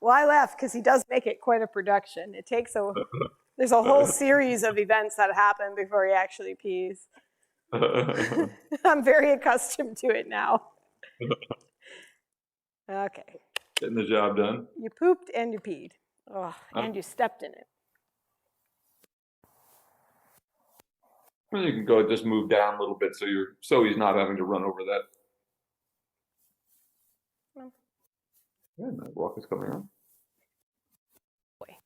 Well, I laugh because he does make it quite a production. It takes there's a whole series of events that happen before he actually pees. I'm very accustomed to it now. Okay. Getting the job done. You pooped and you peed. Oh, and you stepped in it. Well, you can go just move down a little bit so he's not having to run over that. Yeah, that walk is coming on. Boy.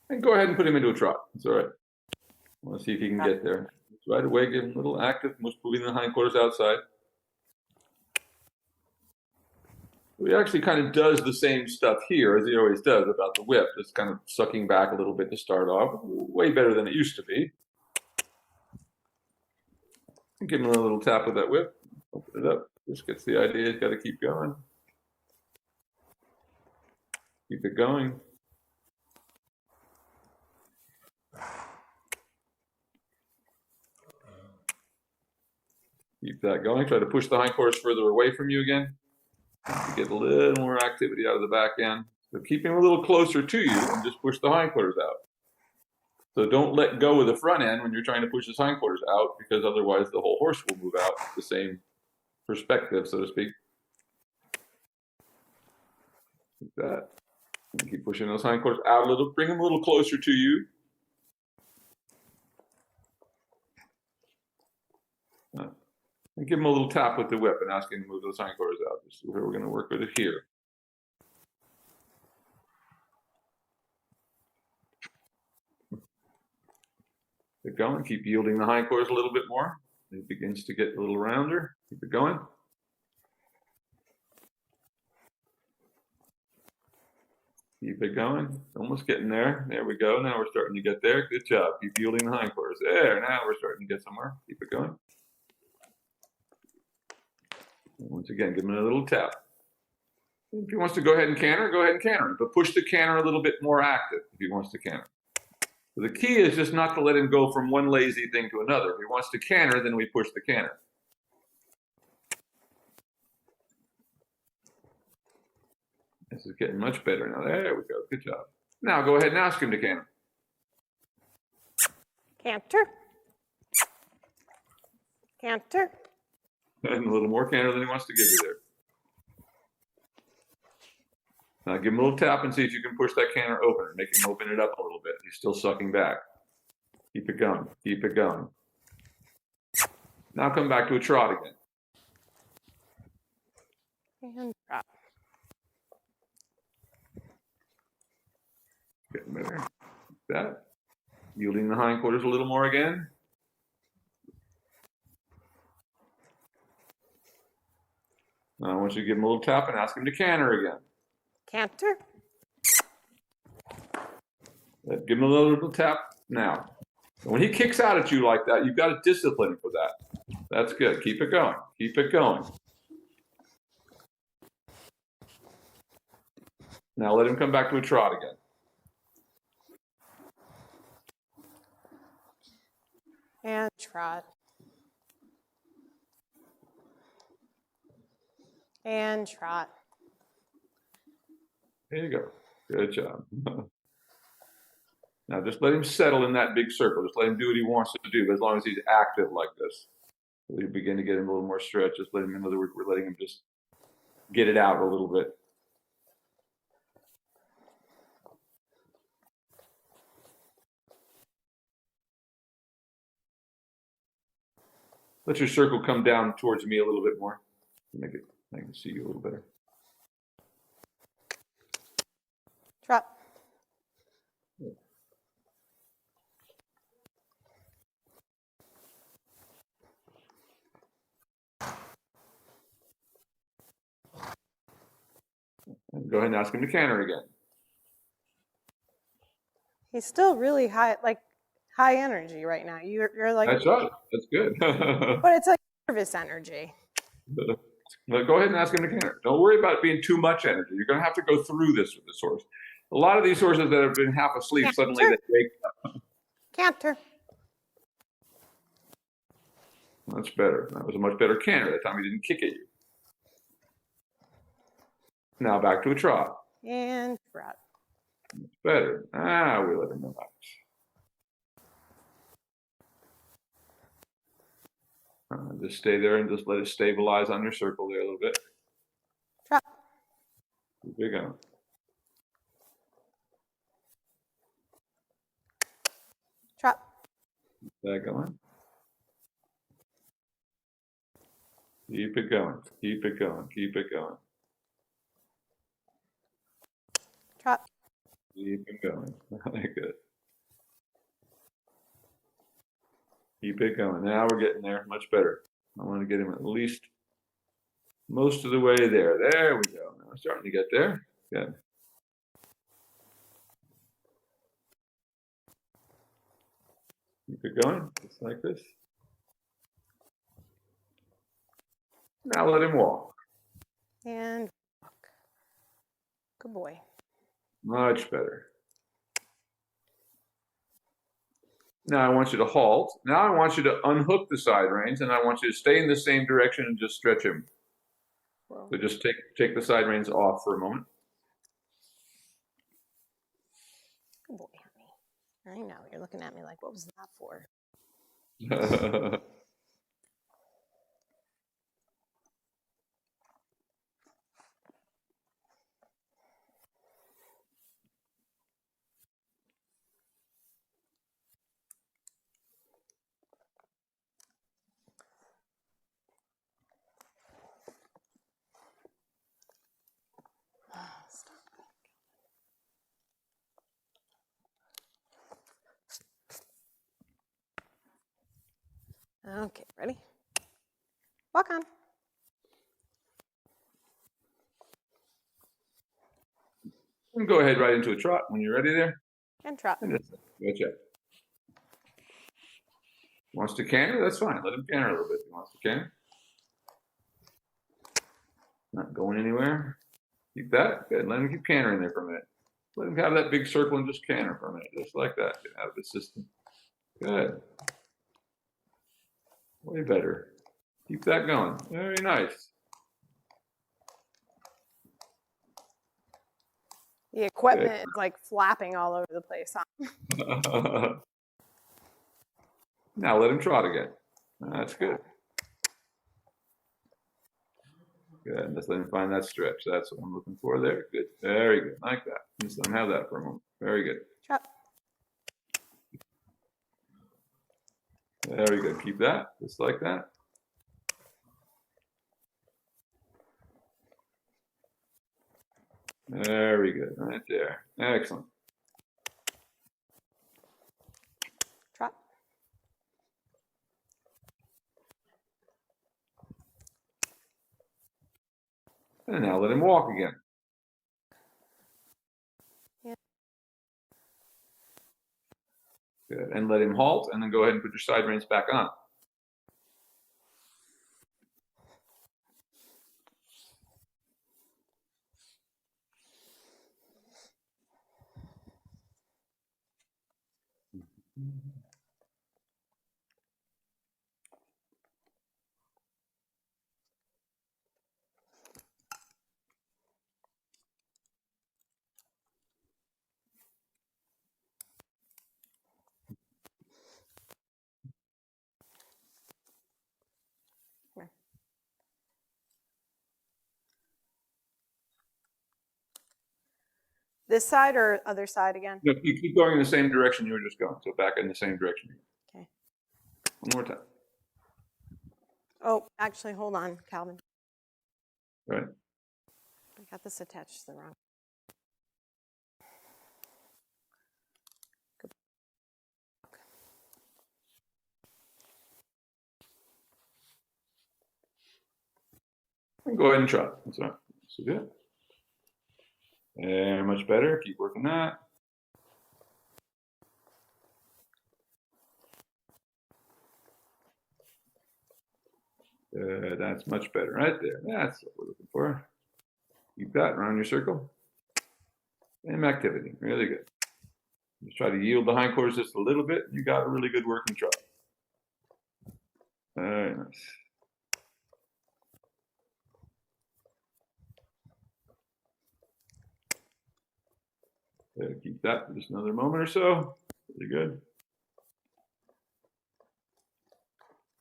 And go ahead and put him into a trot. It's all right. I want to see if he can get there. Right away, give him a little active, moving the hindquarters outside. He actually kind of does the same stuff here as he always does about the whip. Just kind of sucking back a little bit to start off. Way better than it used to be. Give him a little tap with that whip. Open it up. Just gets the idea. He's got to keep going. Keep it going. Keep that going. Try to push the hindquarters further away from you again. To get a little more activity out of the back end. So keep him a little closer to you and just push the hindquarters out. So don't let go of the front end when you're trying to push his hindquarters out, because otherwise the whole horse will move out the same perspective, so to speak. Like that. And keep pushing those hindquarters out a little. Bring them a little closer to you. And give him a little tap with the whip and ask him to move those hindquarters out. This is where we're going to work with it here. Keep going. Keep yielding the hindquarters a little bit more. It begins to get a little rounder. Keep it going. Keep it going. Almost getting there. There we go. Now we're starting to get there. Good job. Keep yielding the hindquarters. There. Now we're starting to get somewhere. Keep it going. And once again, give him a little tap. If he wants to go ahead and canter, go ahead and canter. But push the canter a little bit more active if he wants to canter. So the key is just not to let him go from one lazy thing to another. If he wants to canter, then we push the canter. This is getting much better now. There we go. Good job. Now go ahead and ask him to canter. Canter. Canter. And a little more canter than he wants to give you there. Now give him a little tap and see if you can push that canter open. Make him open it up a little bit. He's still sucking back. Keep it going. Keep it going. Now come back to a trot again. And drop. Getting better. Like that. Yielding the hindquarters a little more again. Now I want you to give him a little tap and ask him to canter again. Canter. Give him a little tap now. When he kicks out at you like that, you've got to discipline him for that. That's good. Keep it going. Keep it going. Now let him come back to a trot again. And trot. And trot. There you go. Good job. Now just let him settle in that big circle. Just let him do what he wants to do, as long as he's active like this. We begin to get him a little more stretch. Just let him, in other words, we're letting him just get it out a little bit. Let your circle come down towards me a little bit more. Make it, I can see you a little better. Drop. And go ahead and ask him to canter again. He's still really high, like high energy right now. You're like. That's right. That's good. But it's like nervous energy. But go ahead and ask him to canter. Don't worry about it being too much energy. You're going to have to go through this with this horse. A lot of these horses that have been half asleep, Canter. suddenly they wake up. Canter. That's better. That was a much better canter. That time he didn't kick at you. Now back to a trot. And trot. Better. We let him relax. Just stay there and just let it stabilize on your circle there a little bit. Trot. Keep it going. Trot. Keep that going. Keep it going. Keep it going. Keep it going. Trot. Keep it going. Good. Keep it going. Now we're getting there. Much better. I want to get him at least most of the way there. There we go. Now we're starting to get there. Good. Keep it going. Just like this. Now let him walk. And walk. Good boy. Much better. Now I want you to halt. Now I want you to unhook the side reins, and I want you to stay in the same direction and just stretch him. Whoa. So just take the side reins off for a moment. Good boy, honey. I know, you're looking at me like, what was that for? Okay, ready? Walk on. And go ahead right into a trot when you're ready there. And trot. And just go check. Wants to canter? That's fine. Let him canter a little bit. He wants to canter. Not going anywhere. Keep that. Good. Let him keep cantering there for a minute. Let him have that big circle and just canter for a minute, just like that. Get out of the system. Good. Way better. Keep that going. Very nice. The equipment is like flapping all over the place. Huh? Now let him trot again. That's good. Good. Just let him find that stretch. That's what I'm looking for there. Good. Very good. Like that. Just let him have that for a moment. Very good. Trot. Very good. Keep that. Just like that. Very good. Right there. Excellent. Trot. And now let him walk again. Yeah. Good. And let him halt, and then go ahead and put your side reins back on. This side or other side again? No, you keep going in the same direction you were just going. So back in the same direction. Okay. One more time. Oh, actually, hold on, Calvin. Right. I got this attached to the wrong. And go ahead and trot. That's all right. So good. And much better. Keep working that. That's much better right there. That's what we're looking for. Keep that around your circle. Same activity. Really good. Just try to yield the hindquarters just a little bit. You got a really good working trot. Very nice. Keep that for just another moment or so. Really good.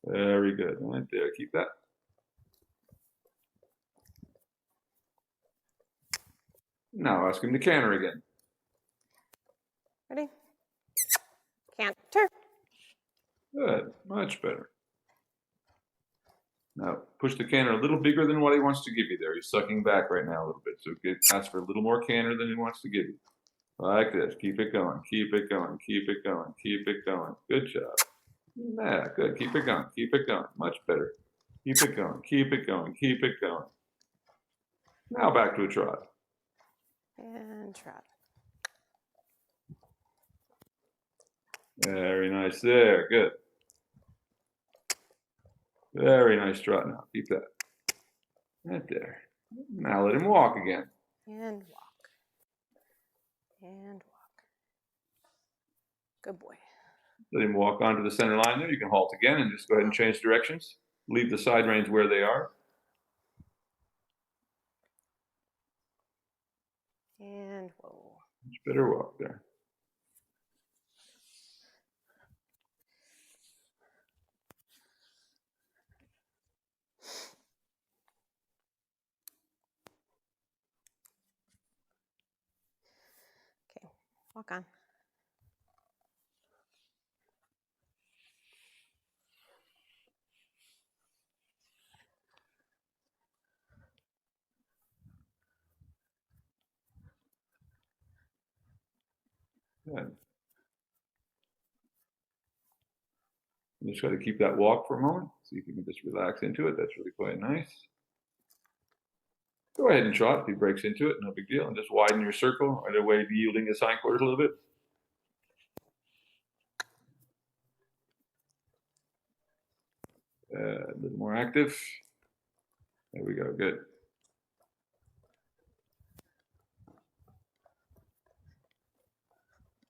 Very good. Right there. Keep that. Now ask him to canter again. Ready? Canter. Good. Much better. Now push the canter a little bigger than what he wants to give you there. He's sucking back right now a little bit. So ask for a little more canter than he wants to give you. Like this. Keep it going. Keep it going. Keep it going. Keep it going. Good job. Yeah, good. Keep it going. Keep it going. Much better. Keep it going. Keep it going. Keep it going. Now back to a trot. And trot. Very nice there. Good. Very nice trot now. Keep that. Right there. Now let him walk again. And walk. And walk. Good boy. Let him walk onto the center line there. You can halt again and just go ahead and change directions. Leave the side reins where they are. And whoa. Much better walk there. Okay, walk on. Good. Just try to keep that walk for a moment. See if you can just relax into it. That's really quite nice. Go ahead and trot. If he breaks into it, no big deal. And just widen your circle. Either way, yielding his hindquarters a little bit. A little more active. There we go. Good.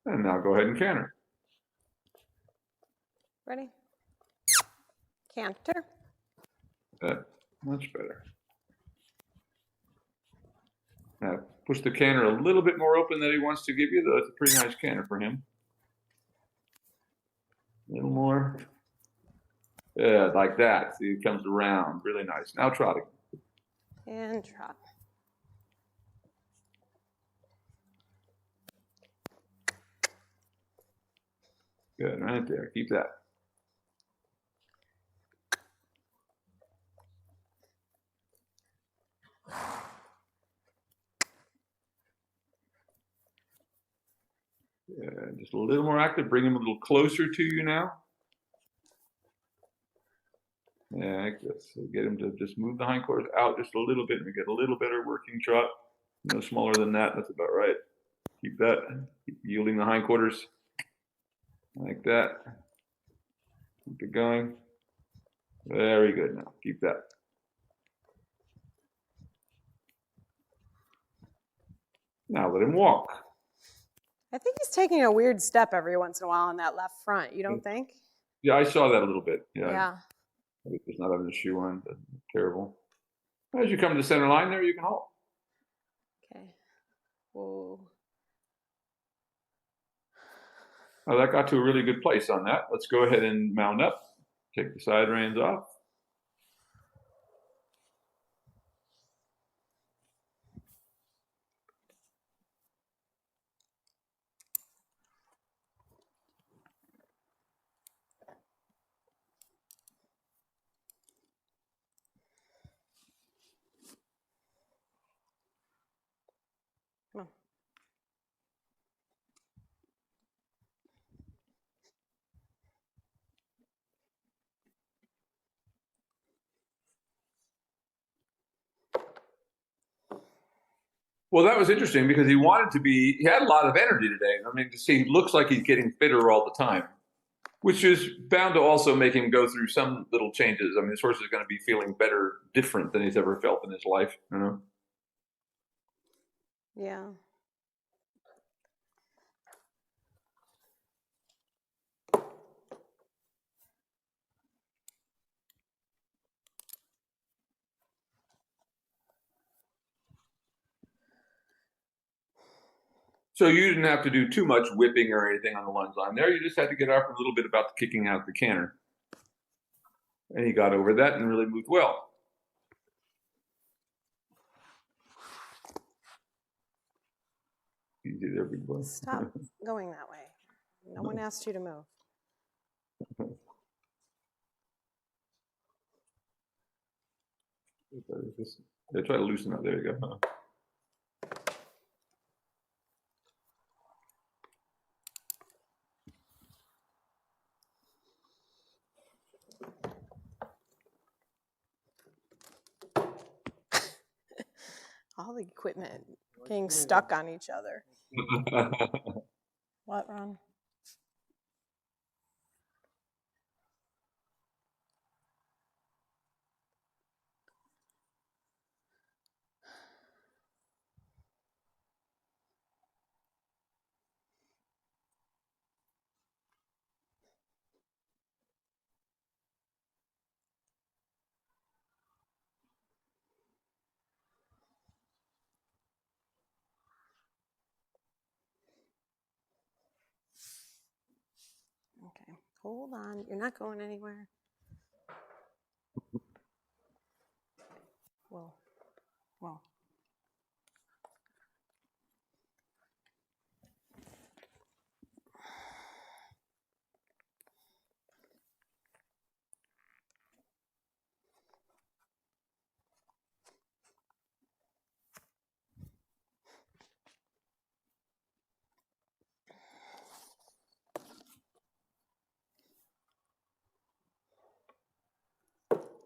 And now go ahead and canter. Ready? Canter. Good. Much better. Now push the canter a little bit more open than he wants to give you, though it's a pretty nice canter for him. A little more. Yeah, like that. See, it comes around. Really nice. Now trotting. And trot. Good, right there. Keep that. Yeah, just a little more active. Bring him a little closer to you now. Yeah, like this. So get him to just move the hindquarters out just a little bit and we get a little better working trot. No smaller than that. That's about right. Keep that. Keep yielding the hindquarters. Like that. Keep it going. Very good now. Keep that. Now let him walk. I think he's taking a weird step every once in a while on that left front. You don't think? Yeah, I saw that a little bit. Yeah. He's not having a shoe on. That's terrible. As you come to the center line there, you can halt. Okay. Whoa. Oh, that got to a really good place on that. Let's go ahead and mount up. Take the side reins off. Come on. Well, that was interesting because he had a lot of energy today. I mean, he looks like he's getting fitter all the time, which is bound to also make him go through some little changes. I mean, this horse is going to be feeling better, different than he's ever felt in his life, you know? Yeah. So you didn't have to do too much whipping or anything on the lunge line there. You just had to get up a little bit about the kicking out the canter. And he got over that and really moved well. Easy there, big boy. Stop going that way. No one asked you to move. Try to loosen up. There you go. All the equipment getting stuck on each other. What, Ron? Okay, hold on. You're not going anywhere. Whoa, whoa.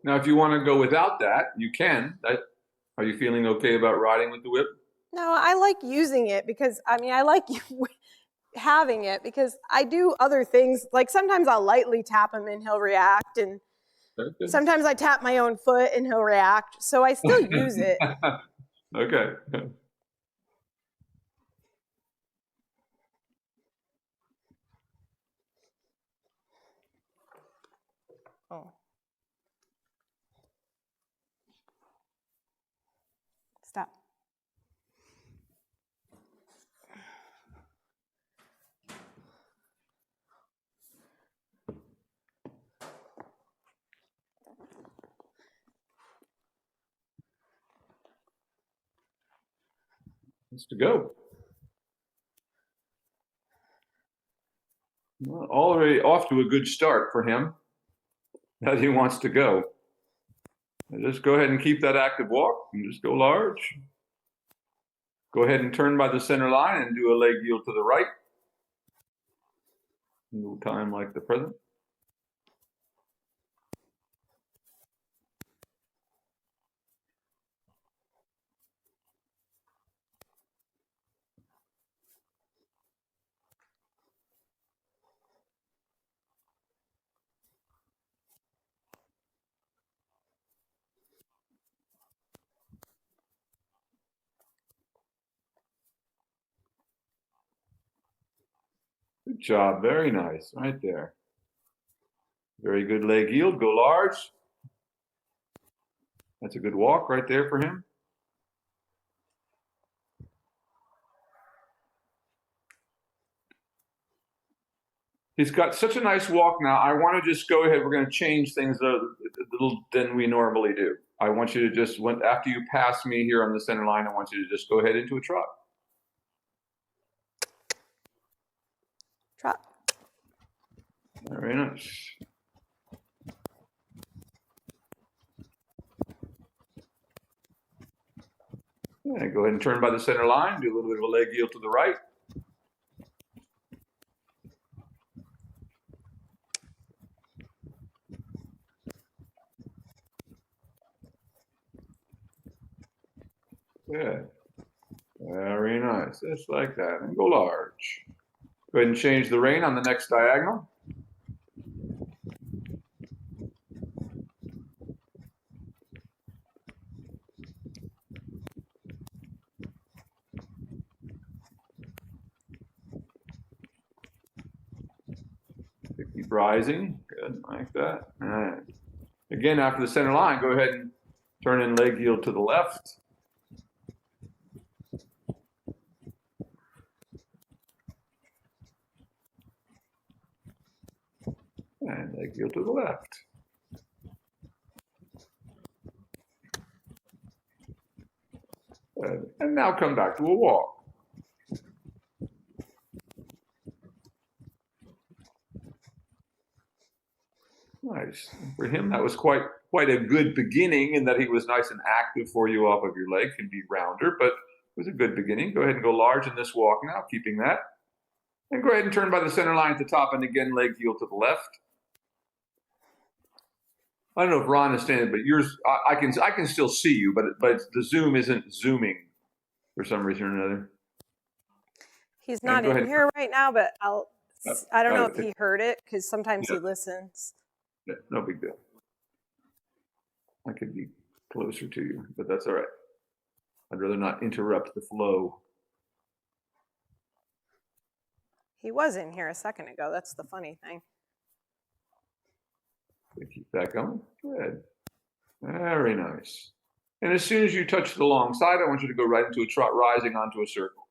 Now, if you want to go without that, you can. Are you feeling okay about riding with the whip? No, I like using it because, I mean, I like having it because I do other things. Like sometimes I'll lightly tap him and he'll react, and sometimes I tap my own foot and he'll react. So I still use it. Okay. Oh. Stop. It's to go. Well, already off to a good start for him. That he wants to go. Just go ahead and keep that active walk and just go large. Go ahead and turn by the center line and do a leg yield to the right. A little time like the present. Good job. Very nice. Right there. Very good leg yield. Go large. That's a good walk right there for him. He's got such a nice walk now. I want to just go ahead. We're going to change things a little than we normally do. I want you to just, after you pass me here on the center line, I want you to just go ahead into a trot. Trot. Very nice. And go ahead and turn by the center line, do a little bit of a leg yield to the right. Good. Very nice, just like that, and go large. Go ahead and change the rein on the next diagonal. Keep rising, good, like that. All right. Again, after the center line, go ahead and turn in leg yield to the left. And leg yield to the left. And now come back to a walk. Nice. For him, that was quite a good beginning in that he was nice and active for you off of your leg. Can be rounder, but it was a good beginning. Go ahead and go large in this walk now, keeping that. And go ahead and turn by the center line at the top, and again, leg yield to the left. I don't know if Ron is standing, but yours, I can still see you, but the zoom isn't zooming for some reason or another. He's not in here right now, but I don't know if he heard it, because sometimes he listens. Yeah, no big deal. I could be closer to you, but that's all right. I'd rather not interrupt the flow. He was in here a second ago. That's the funny thing. Keep that going. Good. Very nice. And as soon as you touch the long side, I want you to go right into a trot, rising onto a circle.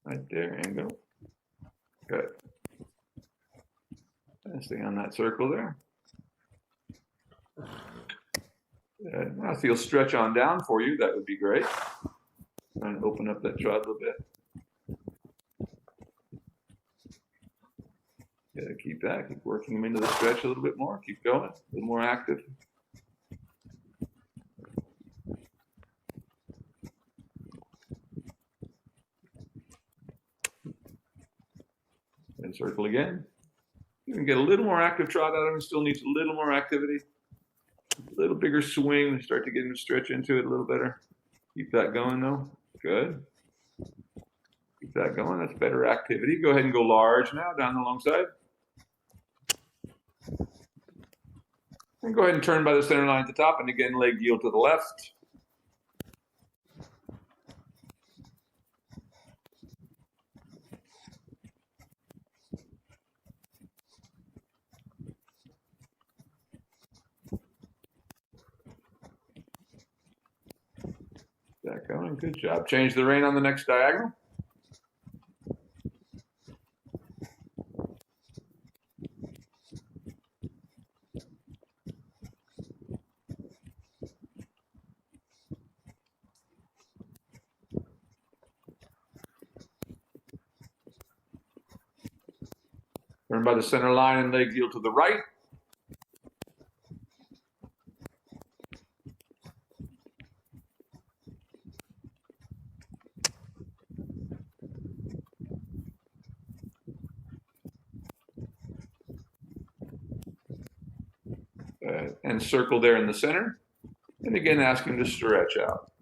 Right there, and go. Good. And stay on that circle there. Good. Now feel stretch on down for you. That would be great. Try and open up that trot a little bit. Yeah, keep that. Keep working them into the stretch a little bit more. Keep going. A little more active. And circle again. You can get a little more active trot out of him. Still needs a little more activity. A little bigger swing. Start to get him to stretch into it a little better. Keep that going though. Good. Keep that going. That's better activity. Go ahead and go large now down the long side. And go ahead and turn by the center line at the top, and again, leg yield to the left. That going, good job. Change the rein on the next diagonal. Turn by the center line and leg yield to the right. And circle there in the center. And again, ask him to stretch out.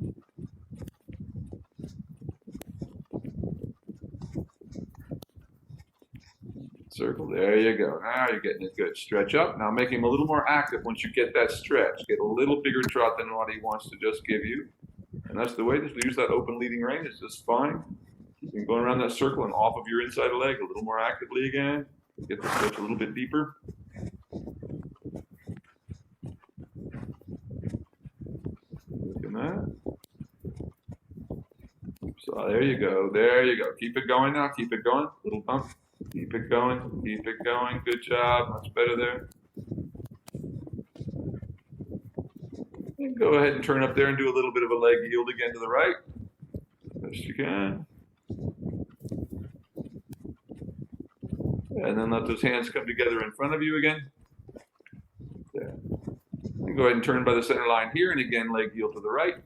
Circle, there you go. Now you're getting it good. Stretch up. Now make him a little more active once you get that stretch. Get a little bigger trot than what he wants to just give you. And that's the way. Just use that open leading rein. It's just fine. Keep him going around that circle and off of your inside leg a little more actively again. Get the stretch a little bit deeper. Look at that. So there you go. There you go. Keep it going now. Keep it going. Little bump. Keep it going. Keep it going. Good job. Much better there. And go ahead and turn up there and do a little bit of a leg yield again to the right. Best you can. And then let those hands come together in front of you again. Yeah. And And go ahead and turn by the center line here, and again, leg heel to the right.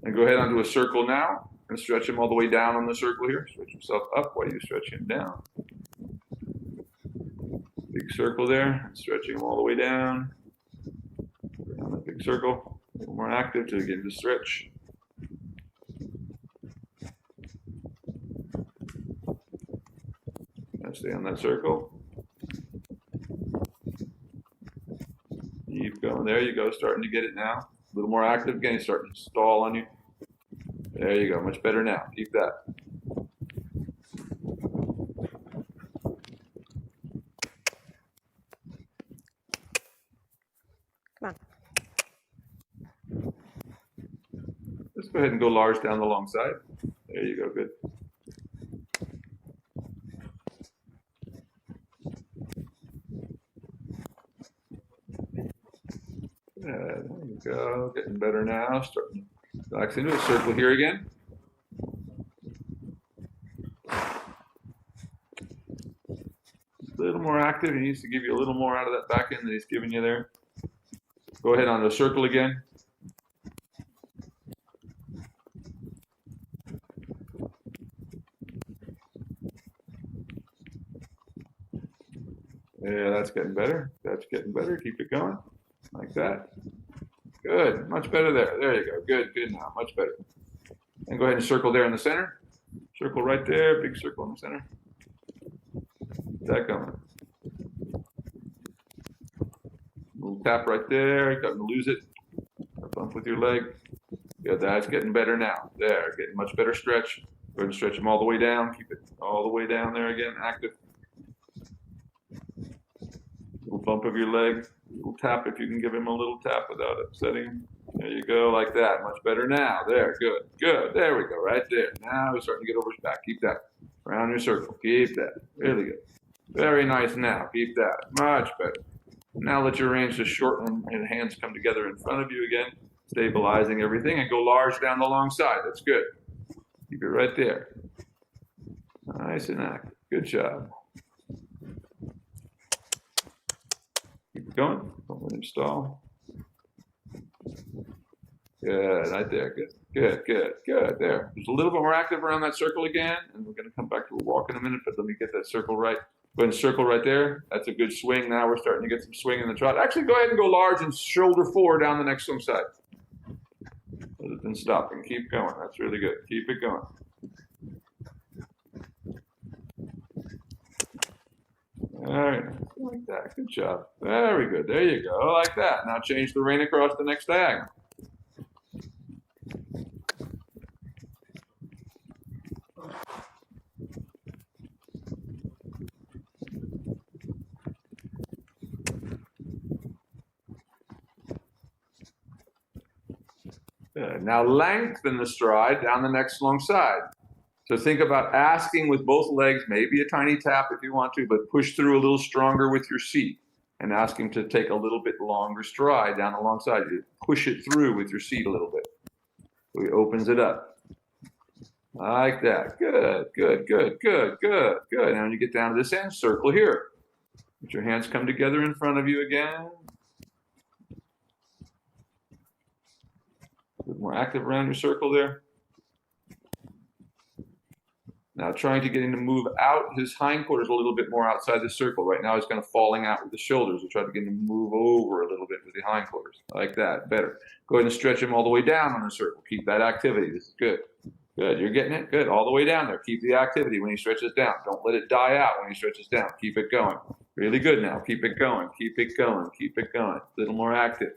And go ahead onto a circle now, and stretch him all the way down on the circle here. Stretch himself up while you stretch him down. Big circle there, stretching him all the way down. Down that big circle, a little more active to get him to stretch. And stay on that circle. Keep going. There you go. Starting to get it now. A little more active again. He's starting to stall on you. There you go. Much better now. Keep that. Come on. Let's go ahead and go large down the long side. There you go. Good. There you go. Getting better now. Starting to relax into a circle here again. A little more active. He needs to give you a little more out of that back end that he's giving you there. Go ahead on the circle again. Yeah, that's getting better. That's getting better. Keep it going. Like that. Good. Much better there. There you go. Good. Good now. Much better. And go ahead and circle there in the center. Circle right there. Big circle in the center. Keep that going. Little tap right there. You're going to lose it. Bump with your leg. Yeah, that's getting better now. There. Getting much better stretch. Go ahead and stretch them all the way down. Keep it all the way down there again. Active. Little bump of your leg. Little tap if you can give him a little tap without upsetting him. There you go, like that. Much better now. There, good, good. There we go, right there. Now he's starting to get over his back. Keep that. Around your circle. Keep that. Really good. Very nice now. Keep that. Much better. Now let your range just shorten and hands come together in front of you again, stabilizing everything, and go large down the long side. That's good. Keep it right there. Nice and active. Good job. Keep it going. Don't let him stall. Good, right there. Good, good, good, good. There. Just a little bit more active around that circle again, and we're going to come back to a walk in a minute, but let me get that circle right. Go ahead and circle right there. That's a good swing. Now we're starting to get some swing in the trot. Actually, go ahead and go large and shoulder forward down the next swing side. Rather than stopping. Keep going. That's really good. Keep it going. All right, like that. Good job. Very good. There you go. Like that. Now change the rein across the next diagonal. Good. Now lengthen the stride down the next long side. So think about asking with both legs, maybe a tiny tap if you want to, but push through a little stronger with your seat and ask him to take a little bit longer stride down the long side. You push it through with your seat a little bit. So he opens it up. Like that. Good, good, good, good, good, good. Now when you get down to this end, circle here. Let your hands come together in front of you again. A bit more active around your circle there. Now trying to get him to move out his hindquarters a little bit more outside the circle. Right now he's kind of falling out with the shoulders. We'll try to get him to move over a little bit with the hindquarters. Like that. Better. Go ahead and stretch him all the way down on the circle. Keep that activity. This is good. Good. You're getting it? Good. All the way down there. Keep the activity when he stretches down. Don't let it die out when he stretches down. Keep it going. Really good now. Keep it going. Keep it going. Keep it going. A little more active.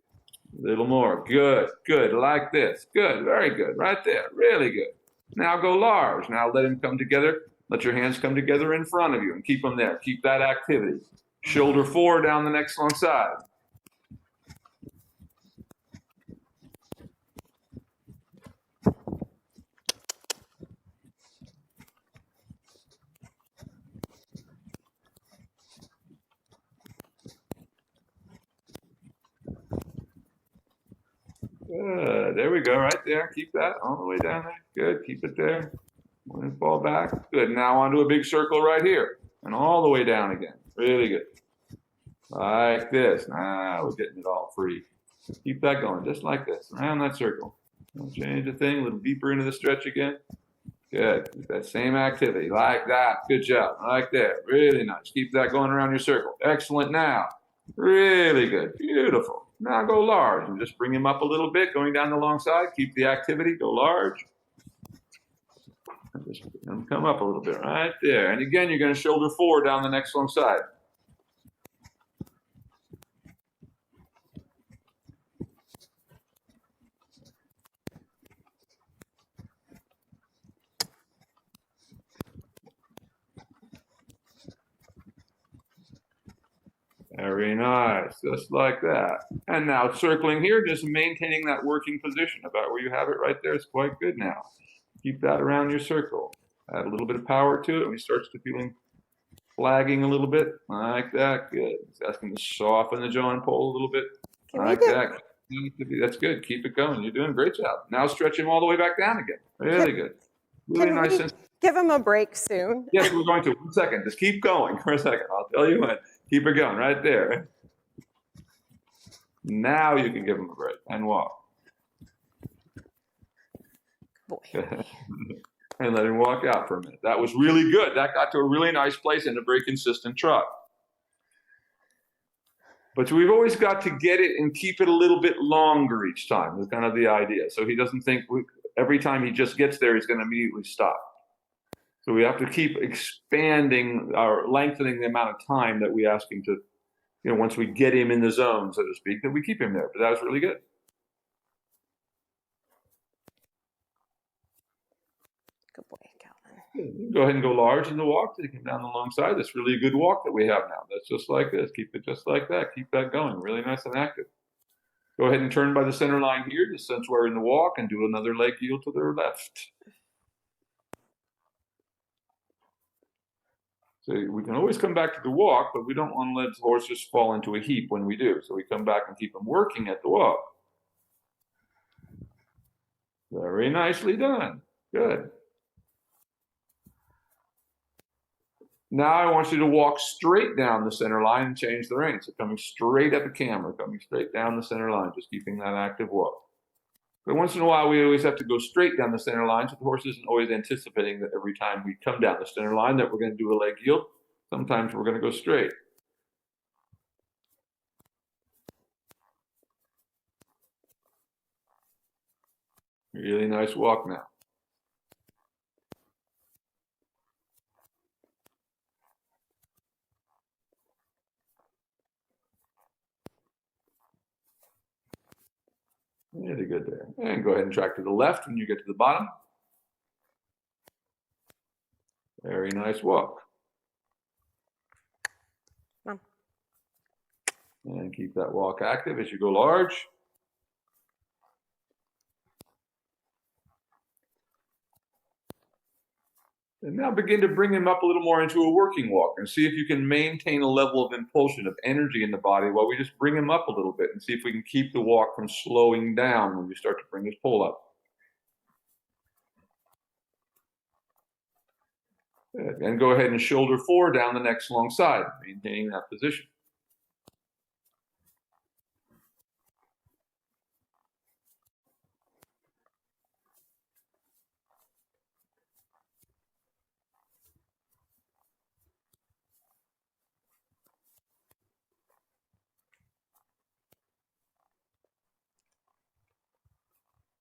A little more. Good. Good. Like this. Good. Very good. Right there. Really good. Now go large. Now let him come together. Let your hands come together in front of you and keep them there. Keep that activity. Shoulder forward down the next long side. Good. There we go. Right there. Keep that all the way down there. Good. Keep it there. and fall back. Good. Now onto a big circle right here and all the way down again. Really good. Like this. Now we're getting it all free. Keep that going just like this, around that circle. Don't change the thing, a little deeper into the stretch again. Good. Keep that same activity like that. Good job. Like that. Really nice. Keep that going around your circle. Excellent. Now, really good. Beautiful. Now go large and just bring him up a little bit, going down the long side. Keep the activity. Go large. And just come up a little bit right there. And again, you're going to shoulder forward down the next long side. Very nice, just like that. And now circling here, just maintaining that working position about where you have it right there is quite good now. Keep that around your circle. Add a little bit of power to it when he starts to feeling flagging a little bit, like that. Good. Just ask him to soften the jaw and pull a little bit, like that. That's good. Keep it going. You're doing a great job. Now stretch him all the way back down again. Really good. Really nice. Give him a break soon. Yes, we're going to. 1 second. Just keep going for a second. I'll tell you when. Keep it going right there. Now you can give him a break and walk. Boy. And let him walk out for a minute. That was really good. That got to a really nice place and a very consistent trot. But we've always got to get it and keep it a little bit longer each time. That's kind of the idea. So he doesn't think every time he just gets there, he's going to immediately stop. So we have to keep expanding or lengthening the amount of time that we ask him to, once we get him in the zone, so to speak, that we keep him there. But that was really good. Good boy, Calvin. Go ahead and go large in the walk. Take him down the long side. That's really a good walk that we have now. That's just like this. Keep it just like that. Keep that going. Really nice and active. Go ahead and turn by the center line here, just since we're in the walk, and do another leg yield to the left. So we can always come back to the walk, but we don't want to let the horse just fall into a heap when we do. So we come back and keep them working at the walk. Very nicely done. Good. Now I want you to walk straight down the center line and change the rein. So coming straight at the camera, coming straight down the center line, just keeping that active walk. But once in a while, we always have to go straight down the center line, so the horse isn't always anticipating that every time we come down the center line that we're going to do a leg yield. Sometimes we're going to go straight. Really nice walk now. Really good there. And go ahead and track to the left when you get to the bottom. Very nice walk. Mom. And keep that walk active as you go large. And now begin to bring him up a little more into a working walk and see if you can maintain a level of impulsion, of energy in the body while we just bring him up a little bit and see if we can keep the walk from slowing down when we start to bring his pull up. Good. And go ahead and shoulder forward down the next long side, maintaining that position.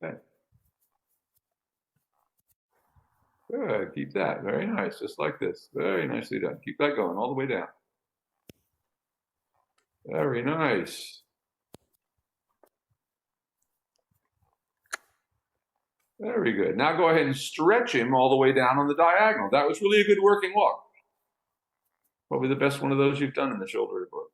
Okay. Good, keep that, very nice, just like this, very nicely done. Keep that going all the way down. Very nice. Very good. Now go ahead and stretch him all the way down on the diagonal. That was really a good working walk. Probably the best one of those you've done in the shoulder report.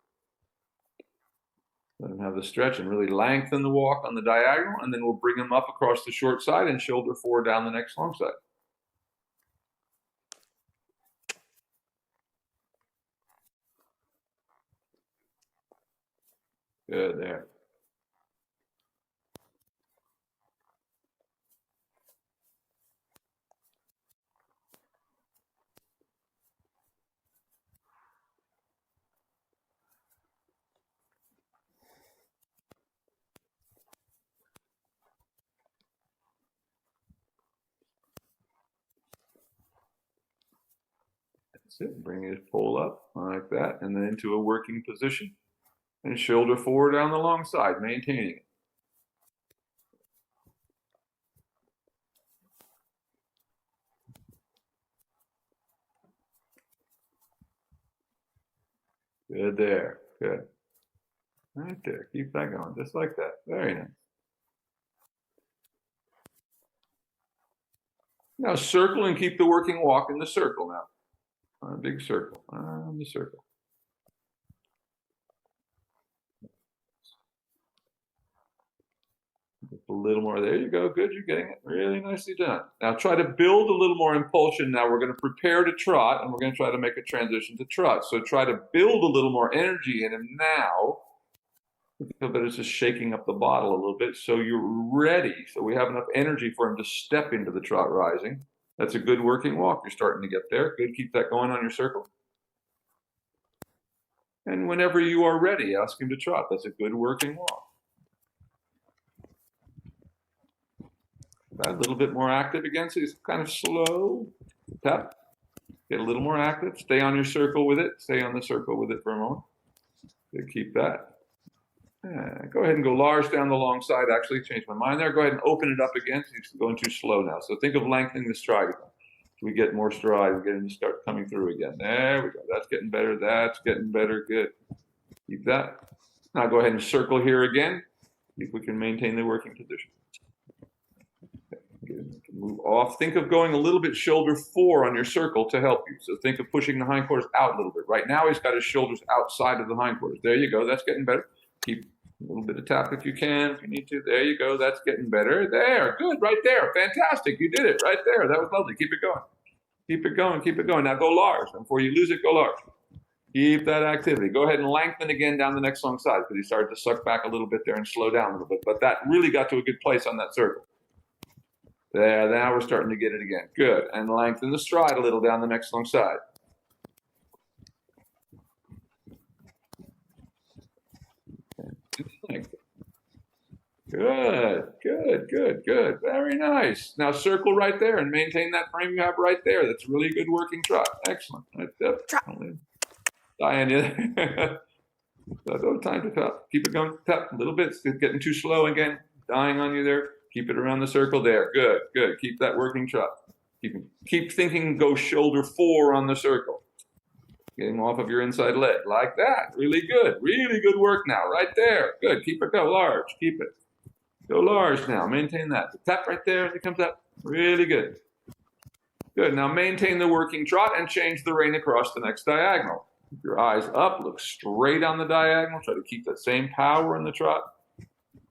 Let him have the stretch and really lengthen the walk on the diagonal, and then we'll bring him up across the short side and shoulder forward down the next long side. Good there. That's it. Bring his pole up like that, and then into a working position. And shoulder forward down the long side, maintaining it. Good there. Good. Right there. Keep that going, just like that. Very nice. Now circle and keep the working walk in the circle now. On a big circle. On the circle. A little more. There you go. Good. You're getting it. Really nicely done. Now try to build a little more impulsion. Now we're going to prepare to trot, and we're going to try to make a transition to trot. So try to build a little more energy in him now. I feel better just shaking up the bottle a little bit so you're ready. So we have enough energy for him to step into the trot rising. That's a good working walk. You're starting to get there. Good. Keep that going on your circle. And whenever you are ready, ask him to trot. That's a good working walk. A little bit more active again, so he's kind of slow. Tap. Get a little more active. Stay on your circle with it. Stay on the circle with it for a moment. Good. Keep that. Go ahead and go large down the long side. Actually, changed my mind there. Go ahead and open it up again. He's going too slow now. So think of lengthening the stride again. As we get more stride, we're getting to start coming through again. There we go. That's getting better. That's getting better. Good. Keep that. Now go ahead and circle here again. See if we can maintain the working position. Move off. Think of going a little bit shoulder fore on your circle to help you. So think of pushing the hindquarters out a little bit. Right now he's got his shoulders outside of the hindquarters. There you go. That's getting better. Keep a little bit of tap if you can, if you need to. There you go. That's getting better. There. Good. Right there. Fantastic. You did it right there. That was lovely. Keep it going. Keep it going. Keep it going. Now go large. And before you lose it, go large. Keep that activity. Go ahead and lengthen again down the next long side because he started to suck back a little bit there and slow down a little bit. But that really got to a good place on that circle. There. Now we're starting to get it again. Good. And lengthen the stride a little down the next long side. Good, good, good, good. Very nice. Now circle right there and maintain that frame you have right there. That's really good working trot. Excellent. Right there. Diane, no time to tap. Keep it going. Tap a little bit. It's getting too slow again. Dying on you there. Keep it around the circle there. Good, good. Keep that working trot. Keep thinking. Go shoulder fore on the circle. Getting off of your inside leg like that. Really good. Really good work now. Right there. Good. Keep it. Go large. Keep it. Go large now. Maintain that. Tap right there as it comes up. Really good. Good. Now maintain the working trot and change the rein across the next diagonal. Keep your eyes up. Look straight on the diagonal. Try to keep that same power in the trot.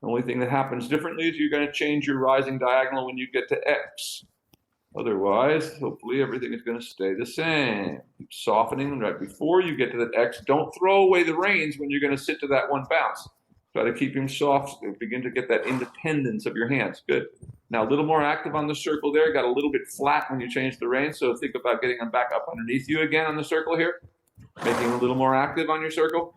The only thing that happens differently is you're going to change your rising diagonal when you get to X. Otherwise, hopefully everything is going to stay the same. Keep softening right before you get to that X. Don't throw away the reins when you're going to sit to that one bounce. Try to keep him soft. Begin to get that independence of your hands. Good. Now a little more active on the circle there. Got a little bit flat when you change the reins. So think about getting them back up underneath you again on the circle here. Making a little more active on your circle.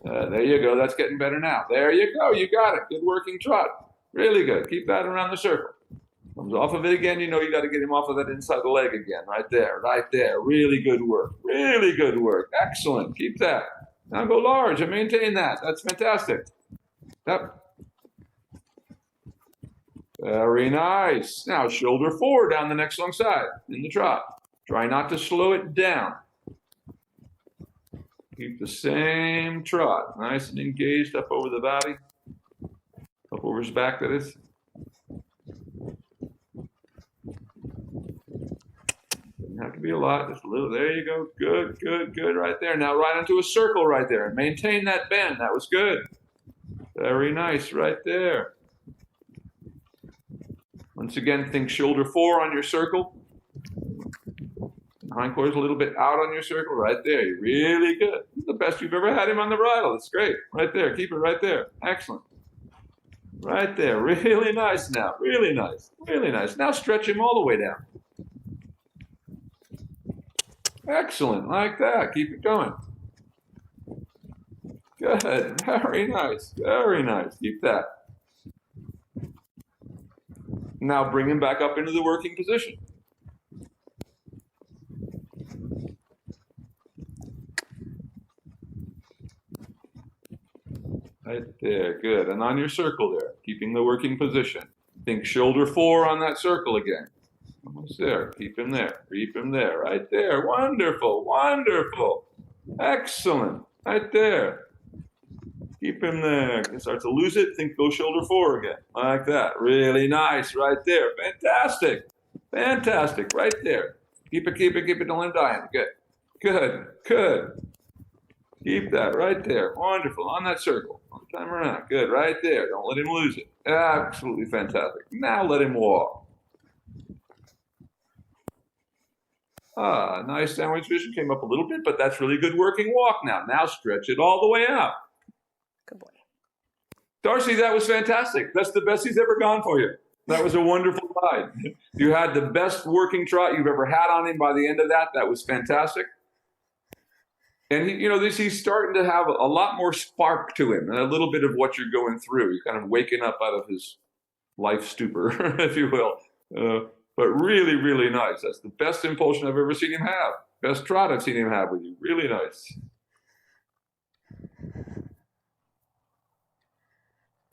There you go. That's getting better now. There you go. You got it. Good working trot. Really good. Keep that around the circle. Comes off of it again. You know you got to get him off of that inside the leg again. Right there. Right there. Really good work. Really good work. Excellent. Keep that. Now go large and maintain that. That's fantastic. Yep. Very nice. Now shoulder forward down the next long side in the trot. Try not to slow it down. Keep the same trot. Nice and engaged up over the body. Up over his back, that is. Doesn't have to be a lot, just a little. There you go. Good, good, good right there. Now right into a circle right there. And maintain that bend. That was good. Very nice right there. Once again, think shoulder fore on your circle. Hindquarters a little bit out on your circle. Right there. You're really good. The best you've ever had him on the bridle. That's great. Right there. Keep it right there. Excellent. Right there. Really nice now. Really nice. Really nice. Now stretch him all the way down. Excellent. Like that. Keep it going. Good. Very nice. Very nice. Keep that. Now bring him back up into the working position. Right there, good. And on your circle there, keeping the working position. Think shoulder 4 on that circle again. Almost there. Keep him there. Keep him there. Right there. Wonderful. Wonderful. Excellent. Right there. Keep him there. Start to lose it. Think go shoulder 4 again. Like that. Really nice. Right there. Fantastic. Fantastic. Right there. Keep it, keep it, keep it. Don't let him die. Good. Good. Good. Keep that right there. Wonderful. On that circle. One time around. Good. Right there. Don't let him lose it. Absolutely fantastic. Now let him walk. Nice sandwich vision. Came up a little bit, but that's really good working walk now. Now stretch it all the way out. Good boy. Darcy, that was fantastic. That's the best he's ever gone for you. That was a wonderful ride. You had the best working trot you've ever had on him by the end of that. That was fantastic. And he's starting to have a lot more spark to him and a little bit of what you're going through. You're kind of waking up out of his life stupor, if you will. But really, really nice. That's the best impulsion I've ever seen him have. Best trot I've seen him have with you. Really nice.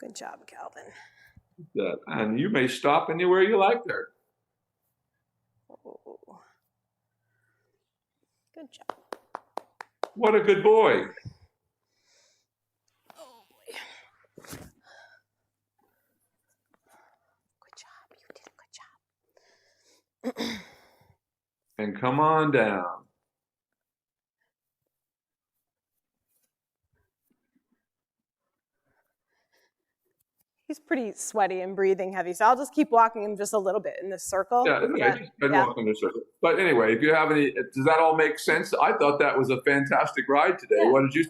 Good job, Calvin. And you may stop anywhere you like there. Oh. Good job. What a good boy. Oh, boy. Good job. You did a good job. And come on down. He's pretty sweaty and breathing heavy, so I'll just keep walking him just a little bit in this circle. Yeah, I'd walk in the circle. But anyway, if you have any, does that all make sense? I thought that was a fantastic ride today. Yeah. What did you?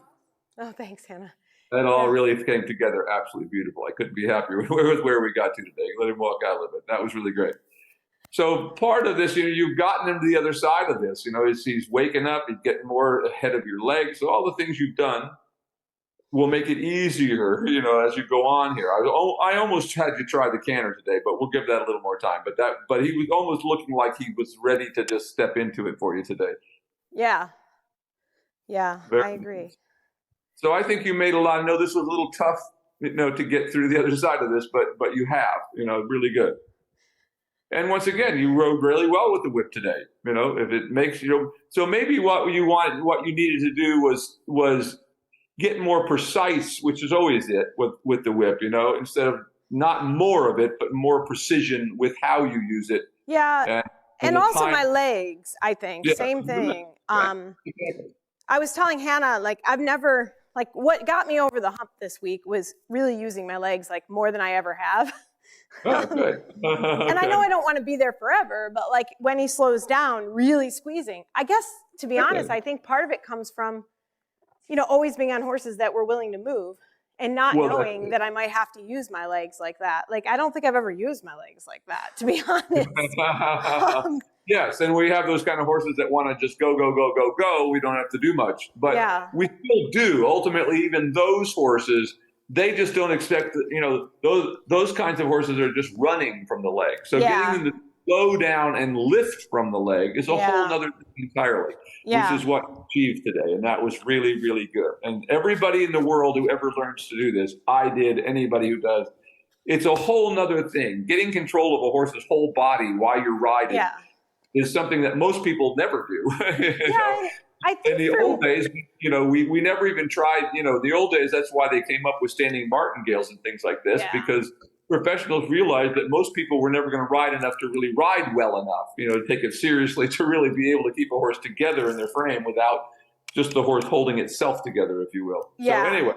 Oh, thanks, Hanna. That all really came together absolutely beautiful. I couldn't be happier with where we got to today. Let him walk out a little bit. That was really great. So part of this, you've gotten him to the other side of this. He's waking up, he's getting more ahead of your legs. So all the things you've done will make it easier, as you go on here. I almost had you try the canter today, but we'll give that a little more time. But he was almost looking like he was ready to just step into it for you today. Yeah. Yeah, I agree. So I think you made a lot. I know this was a little tough, to get through the other side of this, but you have, really good. And once again, you rode really well with the whip today. If it makes so maybe what you needed to do was get more precise, which is always it with the whip, instead of not more of it, but more precision with how you use it. Yeah. And also my legs, I think. Yeah. Same thing. Exactly. I was telling Hanna, I've never, what got me over the hump this week was really using my legs, more than I ever have. Oh, good. And I know I don't want to be there forever, but when he slows down, really squeezing. I guess, to be honest, I think part of it comes from, always being on horses that were willing to move and not knowing that I might have to use my legs like that. I don't think I've ever used my legs like that, to be honest. Yes, and we have those kind of horses that want to just go, go, go, go, go. We don't have to do much. But we still do. Ultimately, even those horses, they just don't expect, those kinds of horses are just running from the leg. So getting them to slow down and lift from the leg is a whole other thing entirely, which is what we achieved today. And that was really, really good. And everybody in the world who ever learns to do this, I did, anybody who does, it's a whole nother thing. Getting control of a horse's whole body while you're riding is something that most people never do. I think in the old days, we never even tried, the old days, that's why they came up with standing martingales and things like this, because professionals realized that most people were never going to ride enough to really ride well enough, to take it seriously, to really be able to keep a horse together in their frame without just the horse holding itself together, if you will. So anyway,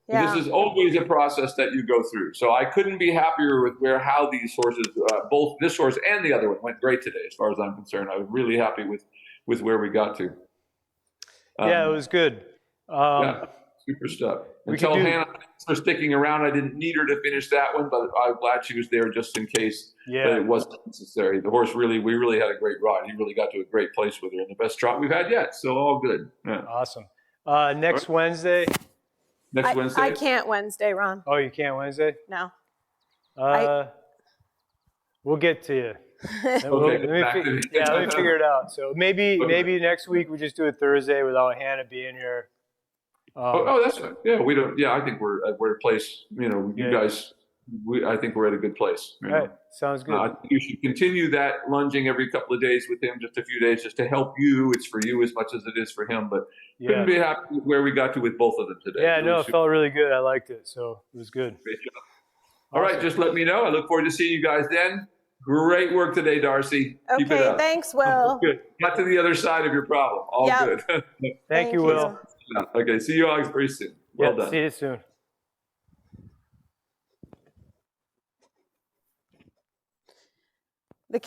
this is always a process that you go through. So I couldn't be happier with how these horses, both this horse and the other one, went great today, as far as I'm concerned. I was really happy with where we got to. Yeah, it was good. Super stuff. And tell Hanna for sticking around. I didn't need her to finish that one, but I'm glad she was there just in case it wasn't necessary. The horse we really had a great ride. He really got to a great place with her, and the best trot we've had yet. So all good. Yeah. Awesome. Next Wednesday. Next Wednesday. I can't Wednesday, Ron. Oh, you can't Wednesday? No. We'll get to you. Okay, let me figure it out. So maybe next week we just do it Thursday without Hanna being here. That's right. Yeah, we don't. Yeah, I think we're at a place. You know, you guys. I think we're at a good place. All right, sounds good. I think you should continue that lunging every couple of days with him, just a few days, just to help you. It's for you as much as it is for him. But couldn't be happy with where we got to with both of them today. Yeah, no, it felt really good. I liked it, so it was good. Great job. All right, just let me know. I look forward to seeing you guys then. Great work today, Darcy. Keep it Okay, up. thanks, Will. Good. Got to the other side of your problem. All good. Thank you, Will. Okay, see you all very soon. Well done. See you soon. The